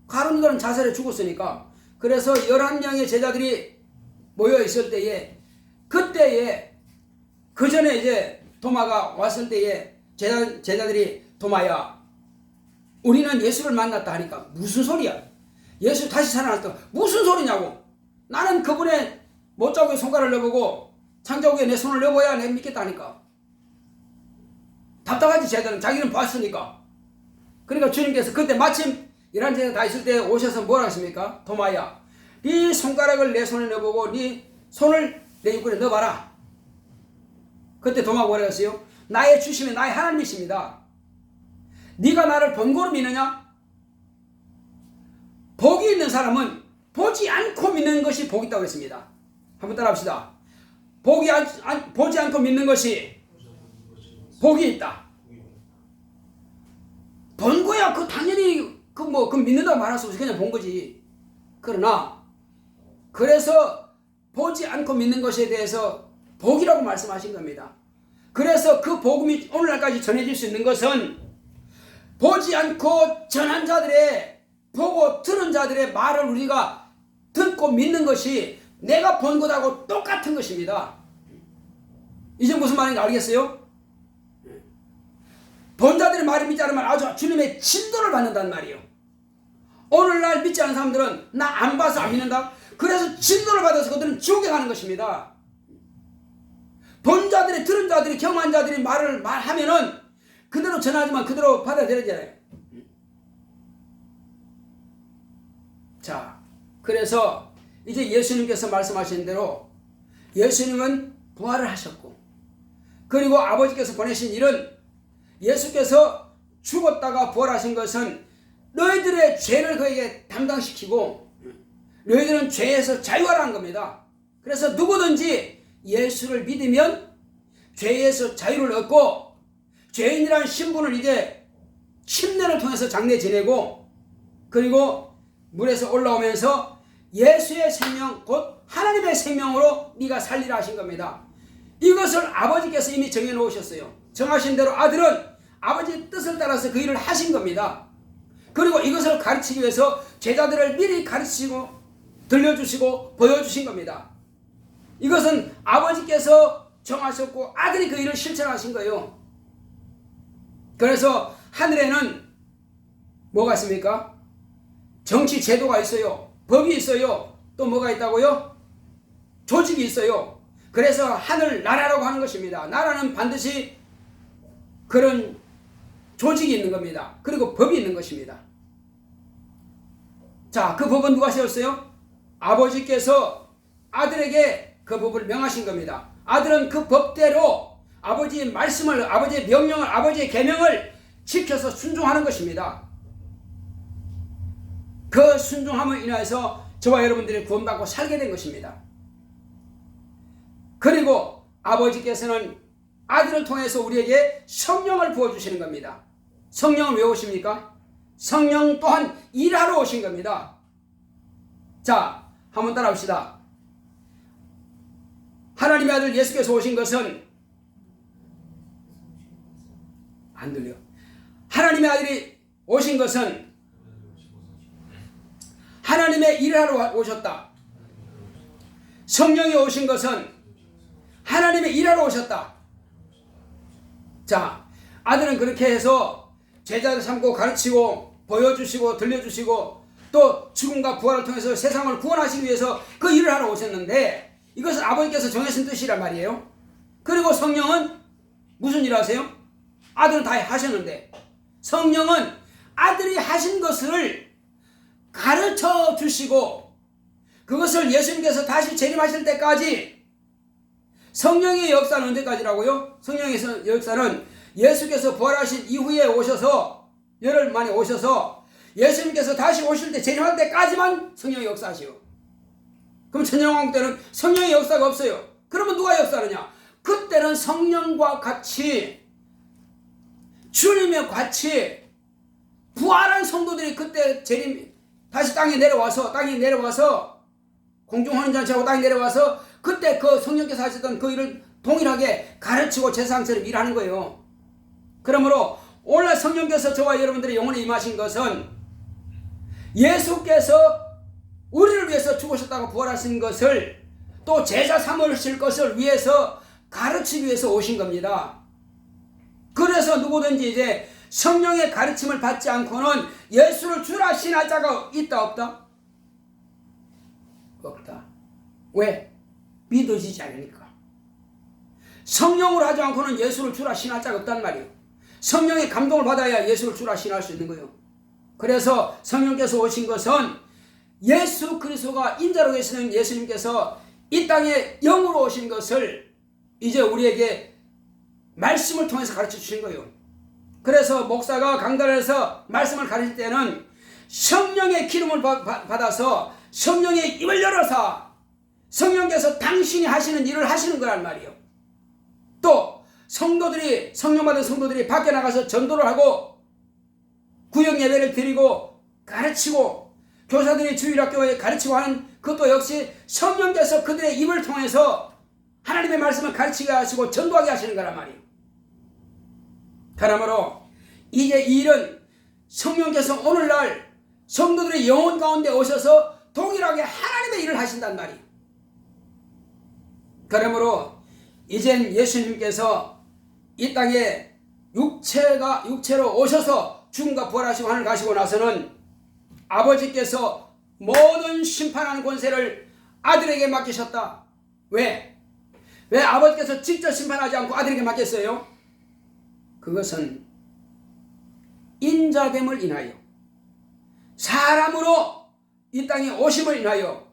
가룟유다는 자살해 죽었으니까. 그래서 11명의 제자들이 모여 있을 때에, 그때에 그 전에 이제 도마가 왔을 때에 제자들이 도마야, 우리는 예수를 만났다 하니까 무슨 소리야? 예수 다시 살아났다. 무슨 소리냐고. 나는 그분의 못자국에 손가락을 넣어보고 창자국에 내 손을 넣어봐야 내가 믿겠다니까. 답답하지. 제자들은 자기는 봤으니까. 그러니까 주님께서 그때 마침 11제자 다 있을 때 오셔서 뭐라 하십니까? 도마야, 네 손가락을 내 손에 넣어보고 네 손을 내 입구에 넣어봐라. 그때 도마가 뭐라 했어요? 나의 주심이 나의 하나님이십니다. 네가 나를 번거로 믿느냐? 복이 있는 사람은 보지 않고 믿는 것이 복이 있다고 했습니다. 한번 따라합시다. 보지 않고 믿는 것이 복이 있다. 본 거야. 그 당연히 그 믿는다고 말할 수 없이 그냥 본 거지. 그러나 그래서 보지 않고 믿는 것에 대해서 복이라고 말씀하신 겁니다. 그래서 그 복음이 오늘날까지 전해질 수 있는 것은 보지 않고 전한 자들의, 보고 들은 자들의 말을 우리가 듣고 믿는 것이 내가 본 것하고 똑같은 것입니다. 이제 무슨 말인지 알겠어요? 본 자들의 말을 믿지 않으면 아주 주님의 진도를 받는다는 말이에요. 오늘날 믿지 않는 사람들은 나 안 봐서 안 믿는다. 그래서 진도를 받아서 그들은 지옥에 가는 것입니다. 본 자들이, 들은 자들이, 경험한 자들이 말하면은 그대로 전하지만 그대로 받아들여져요. 자, 그래서 이제 예수님께서 말씀하신 대로 예수님은 부활을 하셨고, 그리고 아버지께서 보내신 일은, 예수께서 죽었다가 부활하신 것은 너희들의 죄를 그에게 담당시키고 너희들은 죄에서 자유하라는 겁니다. 그래서 누구든지 예수를 믿으면 죄에서 자유를 얻고 죄인이라는 신분을 이제 침례를 통해서 장래 지내고, 그리고 물에서 올라오면서 예수의 생명, 곧 하나님의 생명으로 네가 살리라 하신 겁니다. 이것을 아버지께서 이미 정해놓으셨어요. 정하신 대로 아들은 아버지의 뜻을 따라서 그 일을 하신 겁니다. 그리고 이것을 가르치기 위해서 제자들을 미리 가르치고 들려주시고 보여주신 겁니다. 이것은 아버지께서 정하셨고 아들이 그 일을 실천하신 거예요. 그래서 하늘에는 뭐가 있습니까? 정치 제도가 있어요. 법이 있어요. 또 뭐가 있다고요? 조직이 있어요. 그래서 하늘 나라라고 하는 것입니다. 나라는 반드시 그런 조직이 있는 겁니다. 그리고 법이 있는 것입니다. 자, 그 법은 누가 세웠어요? 아버지께서 아들에게 그 법을 명하신 겁니다. 아들은 그 법대로 아버지의 말씀을, 아버지의 명령을, 아버지의 계명을 지켜서 순종하는 것입니다. 그 순종함을 인하여서 저와 여러분들이 구원받고 살게 된 것입니다. 그리고 아버지께서는 아들을 통해서 우리에게 성령을 부어주시는 겁니다. 성령은 왜 오십니까? 성령 또한 일하러 오신 겁니다. 자, 한번 따라합시다. 하나님의 아들 예수께서 오신 것은, 안 들려. 하나님의 아들이 오신 것은 하나님의 일을 하러 오셨다. 성령이 오신 것은 하나님의 일하러 오셨다. 자, 아들은 그렇게 해서 제자를 삼고 가르치고 보여주시고 들려주시고 또 죽음과 부활을 통해서 세상을 구원하시기 위해서 그 일을 하러 오셨는데 이것은 아버지께서 정하신 뜻이란 말이에요. 그리고 성령은 무슨 일 하세요? 아들은 다 하셨는데 성령은 아들이 하신 것을 가르쳐 주시고 그것을 예수님께서 다시 재림하실 때까지 성령의 역사는 언제까지라고요? 성령의 역사는 예수께서 부활하신 이후에 오셔서 열흘 만에 오셔서 예수님께서 다시 오실 때 재림할 때까지만 성령의 역사하시오. 그럼 천년왕국 때는 성령의 역사가 없어요. 그러면 누가 역사하느냐? 그때는 성령과 같이 주님과 같이 부활한 성도들이 그때 재림 다시 땅에 내려와서 공중혼인잔치하고 땅에 내려와서 그때 그 성령께서 하셨던 그 일을 동일하게 가르치고 제사장처럼 일하는 거예요. 그러므로 오늘 성령께서 저와 여러분들의 영혼에 임하신 것은 예수께서 우리를 위해서 죽으셨다고 부활하신 것을 또 제사 삼으실 것을 위해서 가르치기 위해서 오신 겁니다. 그래서 누구든지 이제 성령의 가르침을 받지 않고는 예수를 주라 신할 자가 있다 없다? 없다. 왜? 믿어지지 않으니까. 성령으로 하지 않고는 예수를 주라 신할 자가 없단 말이에요. 성령의 감동을 받아야 예수를 주라 신할 수 있는 거예요. 그래서 성령께서 오신 것은 예수 그리스도가 인자로 계시는 예수님께서 이 땅에 영으로 오신 것을 이제 우리에게 말씀을 통해서 가르쳐 주신 거예요. 그래서 목사가 강단에서 말씀을 가르칠 때는 성령의 기름을 받아서 성령의 입을 열어서 성령께서 당신이 하시는 일을 하시는 거란 말이에요. 또 성도들이 성령 받은 성도들이 밖에 나가서 전도를 하고 구역 예배를 드리고 가르치고 교사들이 주일학교에 가르치고 하는 그것도 역시 성령께서 그들의 입을 통해서 하나님의 말씀을 가르치게 하시고 전도하게 하시는 거란 말이에요. 그러므로 이제 이 일은 성령께서 오늘날 성도들의 영혼 가운데 오셔서 동일하게 하나님의 일을 하신단 말이에요. 그러므로 이젠 예수님께서 이 땅에 육체로 오셔서 죽음과 부활하시고 하늘 가시고 나서는 아버지께서 모든 심판하는 권세를 아들에게 맡기셨다. 왜? 왜 아버지께서 직접 심판하지 않고 아들에게 맡겼어요? 그것은 인자됨을 인하여 사람으로 이 땅에 오심을 인하여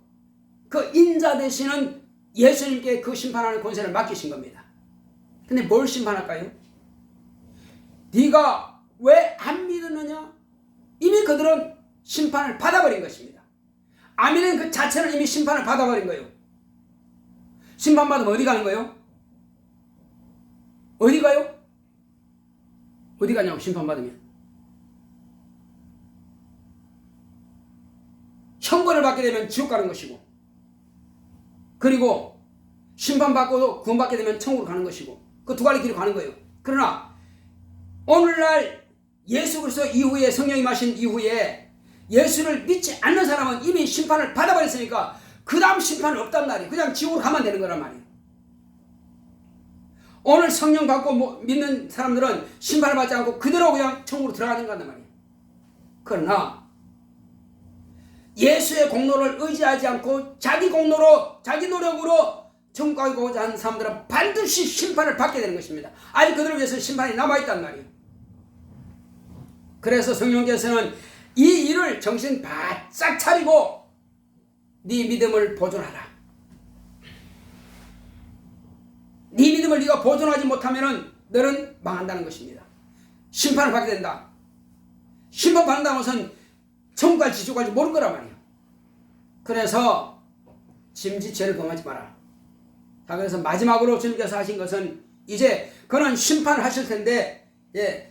그 인자 되시는 예수님께 그 심판하는 권세를 맡기신 겁니다. 근데 뭘 심판할까요? 네가 왜 안 믿었느냐? 이미 그들은 심판을 받아버린 것입니다. 아멘은 그 자체를 이미 심판을 받아버린 거예요. 심판받으면 어디 가는 거예요? 어디 가요? 어디 가냐고 심판받으면. 형벌을 받게 되면 지옥 가는 것이고 그리고 심판받고 구원받게 되면 천국으로 가는 것이고 그 두 가지 길로 가는 거예요. 그러나 오늘날 예수 그리스도 이후에 성령이 마신 이후에 예수를 믿지 않는 사람은 이미 심판을 받아버렸으니까 그 다음 심판은 없단 말이에요. 그냥 지옥으로 가면 되는 거란 말이에요. 오늘 성령 받고 믿는 사람들은 심판을 받지 않고 그대로 그냥 천국으로 들어가는 거란 말이에요. 그러나 예수의 공로를 의지하지 않고 자기 공로로 자기 노력으로 천국 가고자 하는 사람들은 반드시 심판을 받게 되는 것입니다. 아직 그들을 위해서 심판이 남아있단 말이에요. 그래서 성령께서는 이 일을 정신 바짝 차리고 네 믿음을 보존하라. 네 믿음을 네가 보존하지 못하면 너는 망한다는 것입니다. 심판을 받게 된다. 심판받는다는 것은 천국 갈지 지옥 갈지 모르는 거란 말이에요. 그래서 짐짓죄를 범하지 마라. 자, 그래서 마지막으로 주님께서 하신 것은 이제 그는 심판을 하실 텐데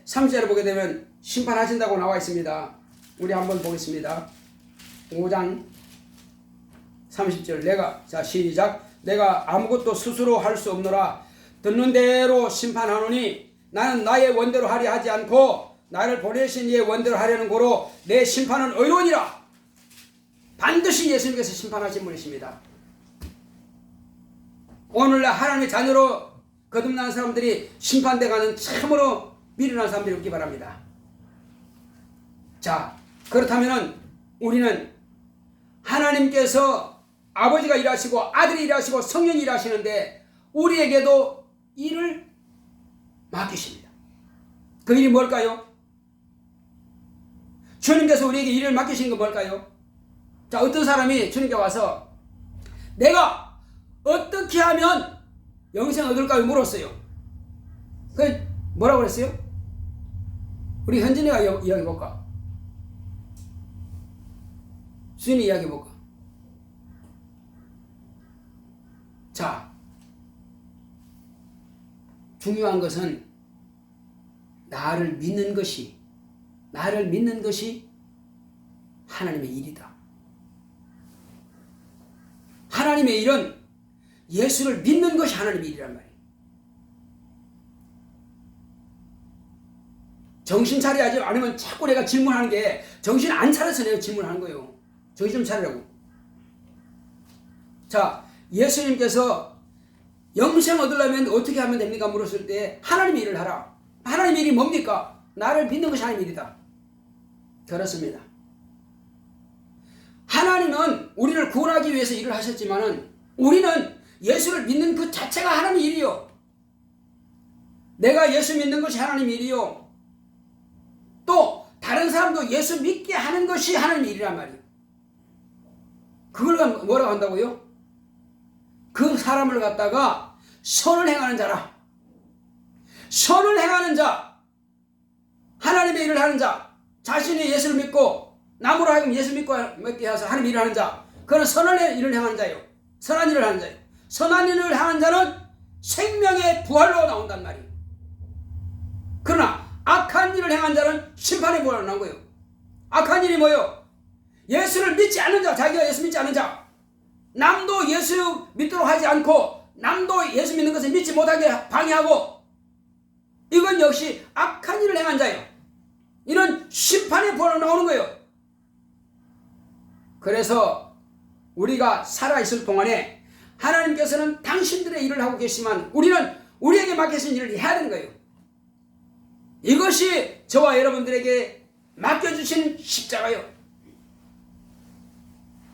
3절을 보게 되면 심판하신다고 나와 있습니다. 우리 한번 보겠습니다. 5장 30절 시작. 내가 아무것도 스스로 할 수 없노라. 듣는 대로 심판하노니 나는 나의 원대로 하려 하지 않고 나를 보내신 이의 원대로 하려는 고로 내 심판은 의로우니라. 반드시 예수님께서 심판하신 분이십니다. 오늘날 하나님의 자녀로 거듭난 사람들이 심판대 가는 참으로 미련한 사람들이 없기 바랍니다. 자, 그렇다면 우리는 하나님께서 아버지가 일하시고 아들이 일하시고 성령이 일하시는데 우리에게도 일을 맡기십니다. 그 일이 뭘까요? 주님께서 우리에게 일을 맡기신 건 뭘까요? 자, 어떤 사람이 주님께 와서 내가 어떻게 하면 영생 얻을까요? 물었어요. 그 뭐라고 그랬어요? 우리 현진이가 이야기해 볼까? 수인이 이야기해 볼까? 자, 중요한 것은 나를 믿는 것이 하나님의 일이다. 하나님의 일은 예수를 믿는 것이 하나님의 일이란 말이에요. 정신 차려야지. 아니면 자꾸 내가 질문하는 게 정신 안 차려서 내가 질문하는 거예요. 정신 좀 차리라고. 자, 예수님께서 영생 얻으려면 어떻게 하면 됩니까? 물었을 때 하나님의 일을 하라. 하나님의 일이 뭡니까? 나를 믿는 것이 하나님의 일이다. 그렇습니다. 하나님은 우리를 구원하기 위해서 일을 하셨지만은 우리는 예수를 믿는 그 자체가 하나님의 일이요. 내가 예수 믿는 것이 하나님의 일이요. 또 다른 사람도 예수 믿게 하는 것이 하나님의 일이란 말이에요. 그걸 뭐라고 한다고요? 그 사람을 갖다가 선을 행하는 자라. 선을 행하는 자, 하나님의 일을 하는 자, 자신이 예수를 믿고 남으로 하여금 예수 믿게 해서 하나님의 일을 하는 자, 그는 선한 일을 행하는 자예요. 선한 일을 하는 자예요. 선한 일을 하는 자는 생명의 부활로 나온단 말이에요. 그러나 악한 일을 행한 자는 심판의 부활로 나온 거예요. 악한 일이 뭐예요? 예수를 믿지 않는 자, 자기가 예수 믿지 않는 자, 남도 예수 믿도록 하지 않고 남도 예수 믿는 것을 믿지 못하게 방해하고, 이건 역시 악한 일을 행한 자예요. 이는 심판의 부활로 나오는 거예요. 그래서 우리가 살아있을 동안에 하나님께서는 당신들의 일을 하고 계시지만 우리는 우리에게 맡기신 일을 해야 되는 거예요. 이것이 저와 여러분들에게 맡겨주신 십자가요.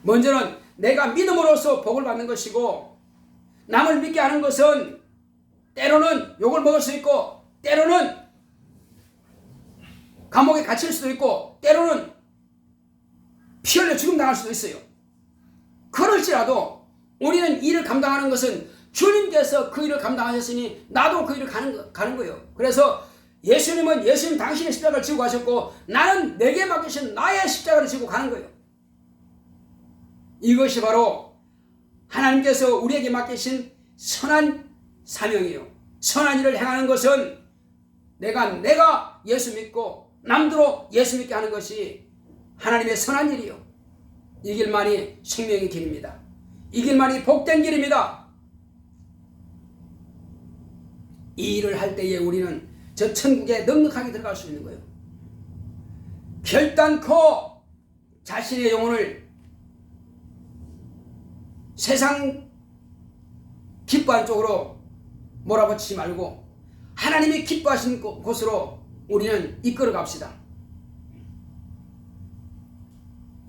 먼저는 내가 믿음으로써 복을 받는 것이고, 남을 믿게 하는 것은 때로는 욕을 먹을 수 있고, 때로는 감옥에 갇힐 수도 있고, 때로는 피 흘려 죽음 당할 수도 있어요. 그럴지라도 우리는 일을 감당하는 것은 주님께서 그 일을 감당하셨으니 나도 그 일을 가는 거예요. 그래서 예수님은 예수님 당신의 십자가를 지고 가셨고, 나는 내게 맡기신 나의 십자가를 지고 가는 거예요. 이것이 바로 하나님께서 우리에게 맡기신 선한 사명이에요. 선한 일을 행하는 것은 내가 예수 믿고 남들로 예수 믿게 하는 것이 하나님의 선한 일이요. 이 길만이 생명의 길입니다. 이 길만이 복된 길입니다. 이 일을 할 때에 우리는 저 천국에 넉넉하게 들어갈 수 있는 거예요. 결단코 자신의 영혼을 세상 기뻐하는 쪽으로 몰아붙이지 말고 하나님이 기뻐하시는 곳으로 우리는 이끌어 갑시다.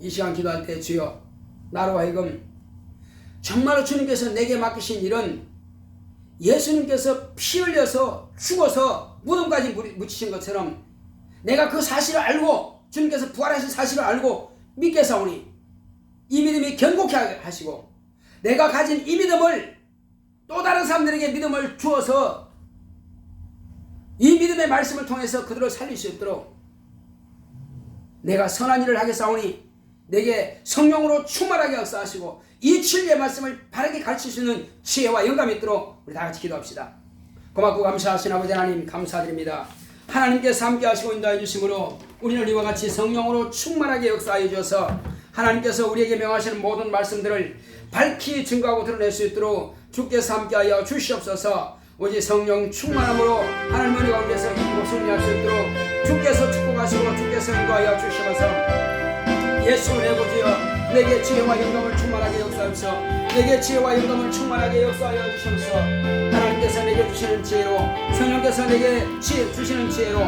이 시간 기도할 때 주여, 나로 하여금 정말로 주님께서 내게 맡기신 일은 예수님께서 피 흘려서 죽어서 무덤까지 묻히신 것처럼 내가 그 사실을 알고 주님께서 부활하신 사실을 알고 믿게 사오니 이 믿음이 견고케 하시고, 내가 가진 이 믿음을 또 다른 사람들에게 믿음을 주어서 이 믿음의 말씀을 통해서 그들을 살릴 수 있도록 내가 선한 일을 하게 사오니 내게 성령으로 충만하게 역사하시고 이 진리의 말씀을 바르게 가르칠 수 있는 지혜와 영감이 있도록 우리 다 같이 기도합시다. 고맙고 감사하신 아버지 하나님, 감사드립니다. 하나님께서 함께 하시고 인도해 주심으로 우리는 이와 같이 성령으로 충만하게 역사하여 주셔서 하나님께서 우리에게 명하시는 모든 말씀들을 밝히 증거하고 드러낼 수 있도록 주께서 함께하여 주시옵소서. 오직 성령 충만함으로 하나님 은혜 가운데서 이 목소리를 할 수 있도록 주께서 축복하시고 주께서 인도하여 주시옵소서. 예수 내 구주여, 내게 지혜와 영감을 충만하게 역사하옵소서. 내게 지혜와 영감을 충만하게 역사하여 주시옵소서. 하나님께서 내게 주시는 지혜로, 성령께서 내게 주시는 지혜로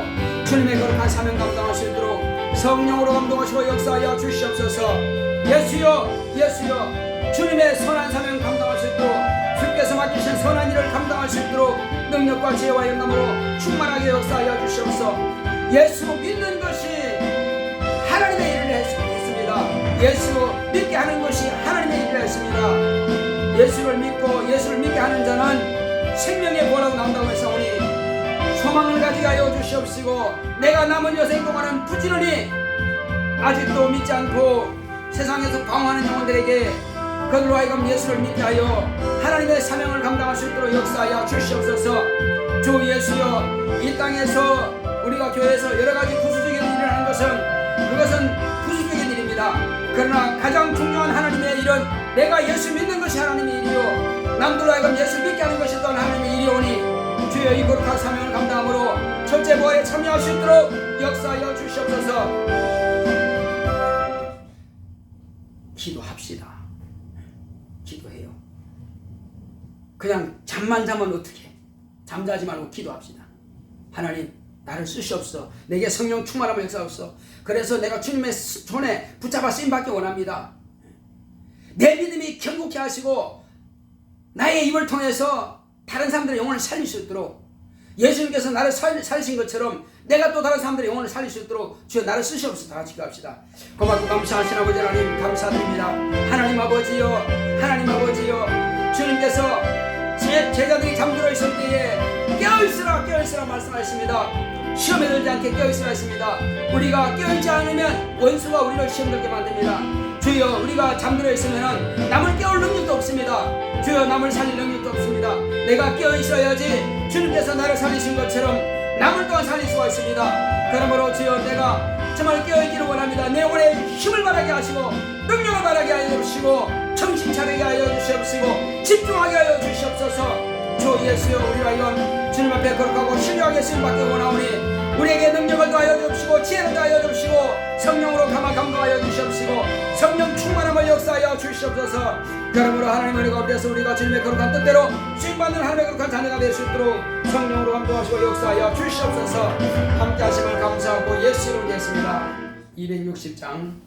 주님의 거룩한 사명 감당할 수 있도록 성령으로 감동하시고 역사하여 주시옵소서. 예수여, 예수여, 주님의 선한 사명 감당할 수 있도록, 주께서 맡기신 선한 일을 감당할 수 있도록 능력과 지혜와 영감으로 충만하게 역사하여 주시옵소서. 예수 믿는 것이 하나님의 일을 했습니다. 예수 믿게 하는 것이 하나님의 일을 했습니다. 예수를 믿고 예수를 믿게 하는 자는 생명의 보라고 나온다고 했사오니 소망을 가지게 하여 주시옵시고, 내가 남은 여생 동안은 부지런히 아직도 믿지 않고 세상에서 방황하는 영혼들에게 그들로 하여금 예수를 믿게 하여 하나님의 사명을 감당할 수 있도록 역사하여 주시옵소서. 주 예수여, 이 땅에서 우리가 교회에서 여러가지 부수적인 일을 하는 그것은 부수적인 일입니다. 그러나 가장 중요한 하나님의 일은 내가 예수 믿는 것이 하나님의 일이요, 남들로 하여금 예수 믿게 하는 것이 또한 하나님의 일이오니 주여, 이 거룩한 사명을 감당함으로 첫째 부활에 참여할 수 있도록 역사하여 주시옵소서. 기도합시다. 기도해요. 그냥 잠만 자면 어떻게? 잠자지 말고 기도합시다. 하나님, 나를 쓰시옵소서. 내게 성령 충만함을 역사하옵소서. 그래서 내가 주님의 손에 붙잡아 쓰임받기 원합니다. 내 믿음이 견고케 하시고 나의 입을 통해서 다른 사람들의 영혼을 살릴 수 있도록, 예수님께서 나를 살리신 것처럼 내가 또 다른 사람들의 영혼을 살릴 수 있도록 주여 나를 쓰시옵소서. 다 같이 기도합시다. 고맙고 감사하신 아버지 하나님, 감사드립니다. 하나님 아버지여, 하나님 아버지여, 주님께서 제자들이 잠들어 있을 때에 깨어있으라 깨어있으라 말씀하셨습니다. 시험에 들지 않게 깨어있으라 했습니다. 우리가 깨어있지 않으면 원수가 우리를 시험 들게 만듭니다. 주여, 우리가 잠들어 있으면 남을 깨울 능력도 없습니다. 주여, 남을 살릴 능력도 없습니다. 내가 깨어있어야지 주님께서 나를 살리신 것처럼 남을 또한 살릴 수가 있습니다. 그러므로 주여, 내가 정말 깨어있기를 원합니다. 내 영혼에 힘을 발하게 하시고 능력을 발하게 하여 주시고 정신 차리게 하여 주시옵시고 집중하게 하여 주시옵소서. 주 예수여, 우리가 이런 주님 앞에 거룩하고 신뢰하게 쓰임받기 원하오니 우리에게 능력을 더하여 주시고 지혜를 더하여 주시고 성령으로 감화하여 주시옵시고 성령 충만함을 역사하여 주시옵소서. 그러므로 하나님의 은혜 가운데서 우리가 주님의 거룩한 뜻대로 쓰임받는 하나님의 거룩한 자녀가 될 수 있도록 성령으로 감동하시고 역사하여 주시옵소서. 함께 하심을 감사하고 예수 이름으로 됐습니다. 260장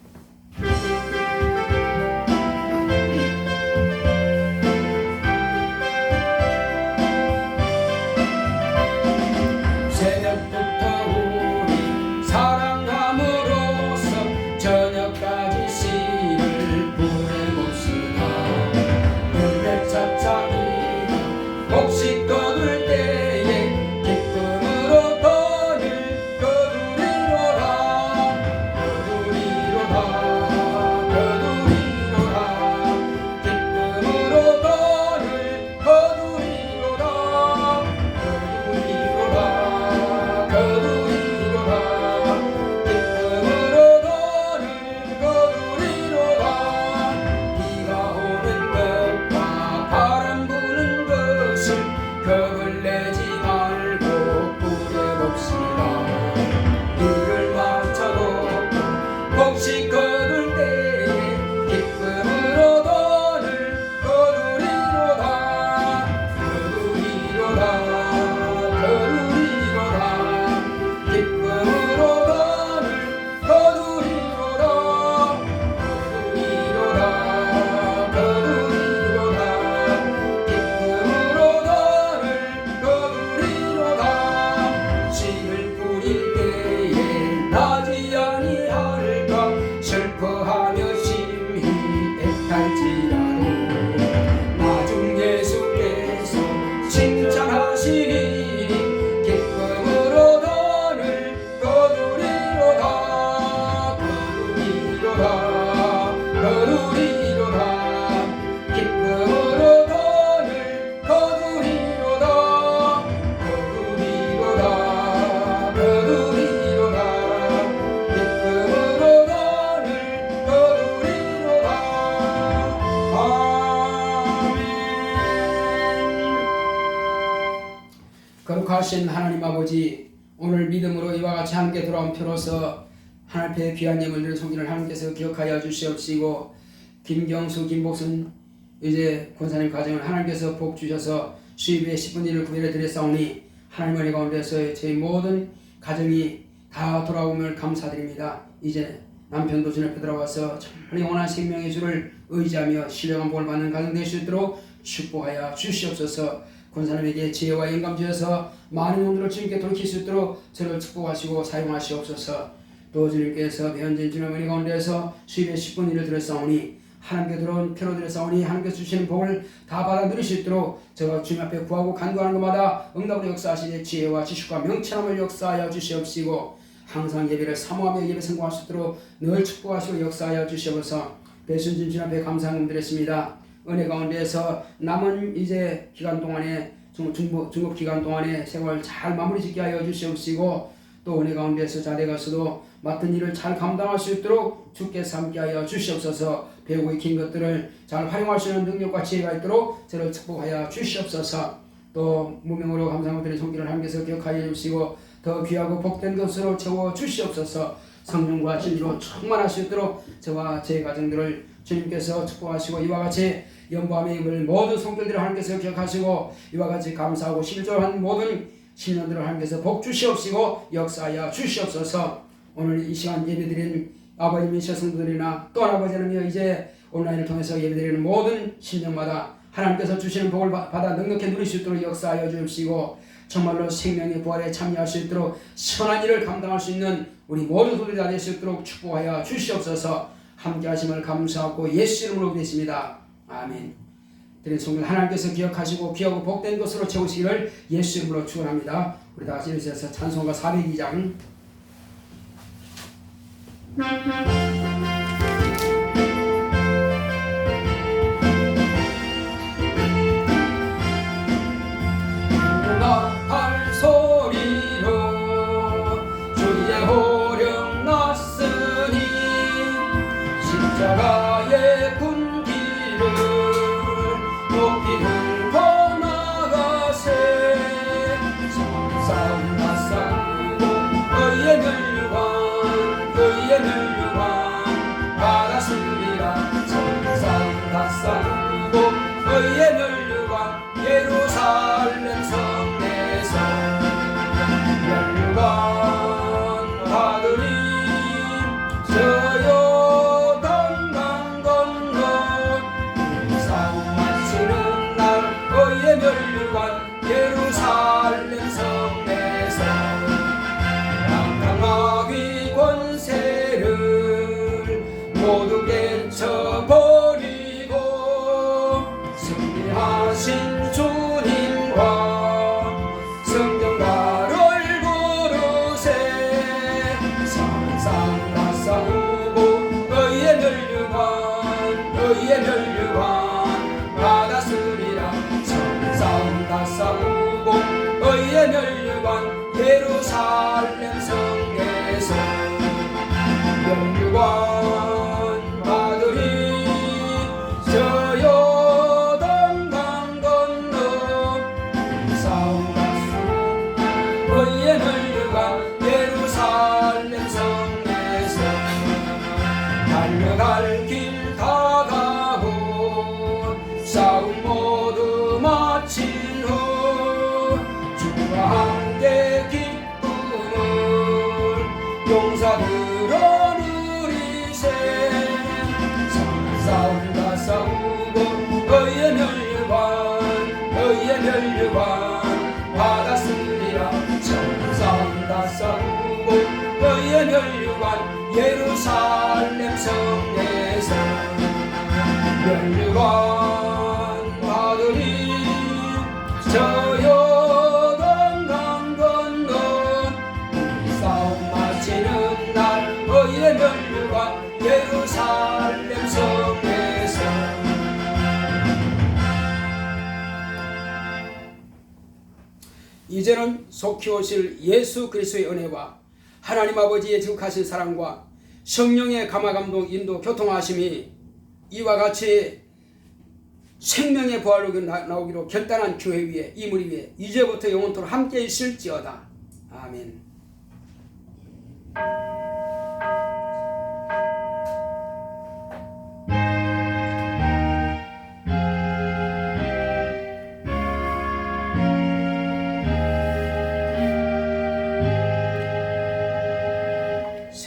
거룩하신 하나님 아버지, 오늘 믿음으로 이와 같이 함께 돌아온 표로서 하나님 앞에 귀한 예물들을 섬기는 하나님께서 기억하여 주시옵시고 김경수, 김복순 이제 권사님 가정을 하나님께서 복 주셔서 수입의 10분 1을 구별해 드렸사오니 하나님 은혜 가운데서 저희 모든 가정이 다 돌아옴을 감사드립니다. 이제 남편도 주 앞에 들어와서 정말 영원한 생명의 주를 의지하며 신령한 복을 받는 가정 될 수 있도록 축복하여 주시옵소서. 권사님에게 지혜와 영감 주셔서 많은 영들을 주님께 돌이킬 수 있도록 저를 축복하시고 사용하시옵소서. 또 주님께서 현재 주님의 은혜 가운데서 수입의 10분 1을 드렸사오니 하나님께 들어온 표로 드렸사오니 하나님께서 주시는 복을 다 받아 누릴 수 있도록 제가 주님 앞에 구하고 간구하는 것마다 응답으로 역사하시되 지혜와 지식과 명철함을 역사하여 주시옵시고 항상 예배를 사모하며 예배 성공할 수 있도록 늘 축복하시고 역사하여 주시옵소서. 배순진 주님 앞에 감사함 드렸습니다. 은혜 가운데에서 남은 이제 기간 동안에 중급 기간 동안에 생활 잘 마무리 짓게 하여 주시옵시고 또 은혜 가운데서 자리에 가서도 맡은 일을 잘 감당할 수 있도록 주께서 함께 하여 주시옵소서. 배우고 익힌 것들을 잘 활용할 수 있는 능력과 지혜가 있도록 저를 축복하여 주시옵소서. 또 무명으로 감사함을 드린 손길을 하나님께서 기억하여 주시고 더 귀하고 복된 것으로 채워 주시옵소서. 성령과 진리로 충만할 수 있도록 저와 제 가정들을 주님께서 축복하시고 이와 같이 연보함의 힘을 모든 손길들을 하나님께서 기억하시고 이와 같이 감사하고 실조한 모든 신년들을 하나님께서 복 주시옵시고 역사하여 주시옵소서. 오늘 이 시간 예배드린 아버님이셔 성도들이나 또 아버지 하나님이여 이제 온라인을 통해서 예배드리는 모든 신령마다 하나님께서 주시는 복을 받아 넉넉히 누릴 수 있도록 역사하여 주시고 정말로 생명의 부활에 참여할 수 있도록 선한 일을 감당할 수 있는 우리 모든 소들이 다 될 수 있도록 축복하여 주시옵소서. 함께 하심을 감사하고 예수 이름으로 기도했습니다. 아멘. 드린 성경 하나님께서 기억하시고 귀하고 복된 것으로 채우시기를 예수 이름으로 축원합니다. 우리 다 같이 일어서서 찬송가 402장 나팔 소리로 주의 호령 났으니 십자가의 군기를 높이 들고 나가세 성상 낯싸고 의의 멸류관 받았으리라 성상 낯싸고 의의 멸류관 예루살렘 성내에서 멸류관 받으리 저 요단강 건너 싸움 마치는 날 의의 멸류관 예루살렘 성내에서 악한 마귀 권세를 모두 깨쳐버리고 승리하신 주님과 성경가를 부르세 상상 다 싸우고 의의 멸류관 받았으리라 상상 다 싸우고 의의 멸류관 예루살렘 성에서 멸류관 받으리 저 요단강 건너 싸움 맞수 의의 멸류관 예루살렘 성에서 달려갈 길 다 가고 싸움 모두 마친 후 주와 함께 기쁨을 용사들어 누리세 싸움 다 싸우고 의의 멸류관 받았으리라 싸움 다 싸우고 의의 멸류관 예루살렘 성에서 멸류관 받으리 저 요단강 건너 싸움 마치는 날 의의 멸류관 예루살렘 성에서 이제는 속히 오실 예수 그리스도의 은혜와 하나님 아버지의 지극하신 사랑과 성령의 감화감동 인도 교통하심이 이와 같이 생명의 부활로 나오기로 결단한 교회 위에 이 무리 위에 이제부터 영원토록 함께 있을지어다. 아멘.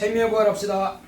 생명을 구하랍시다.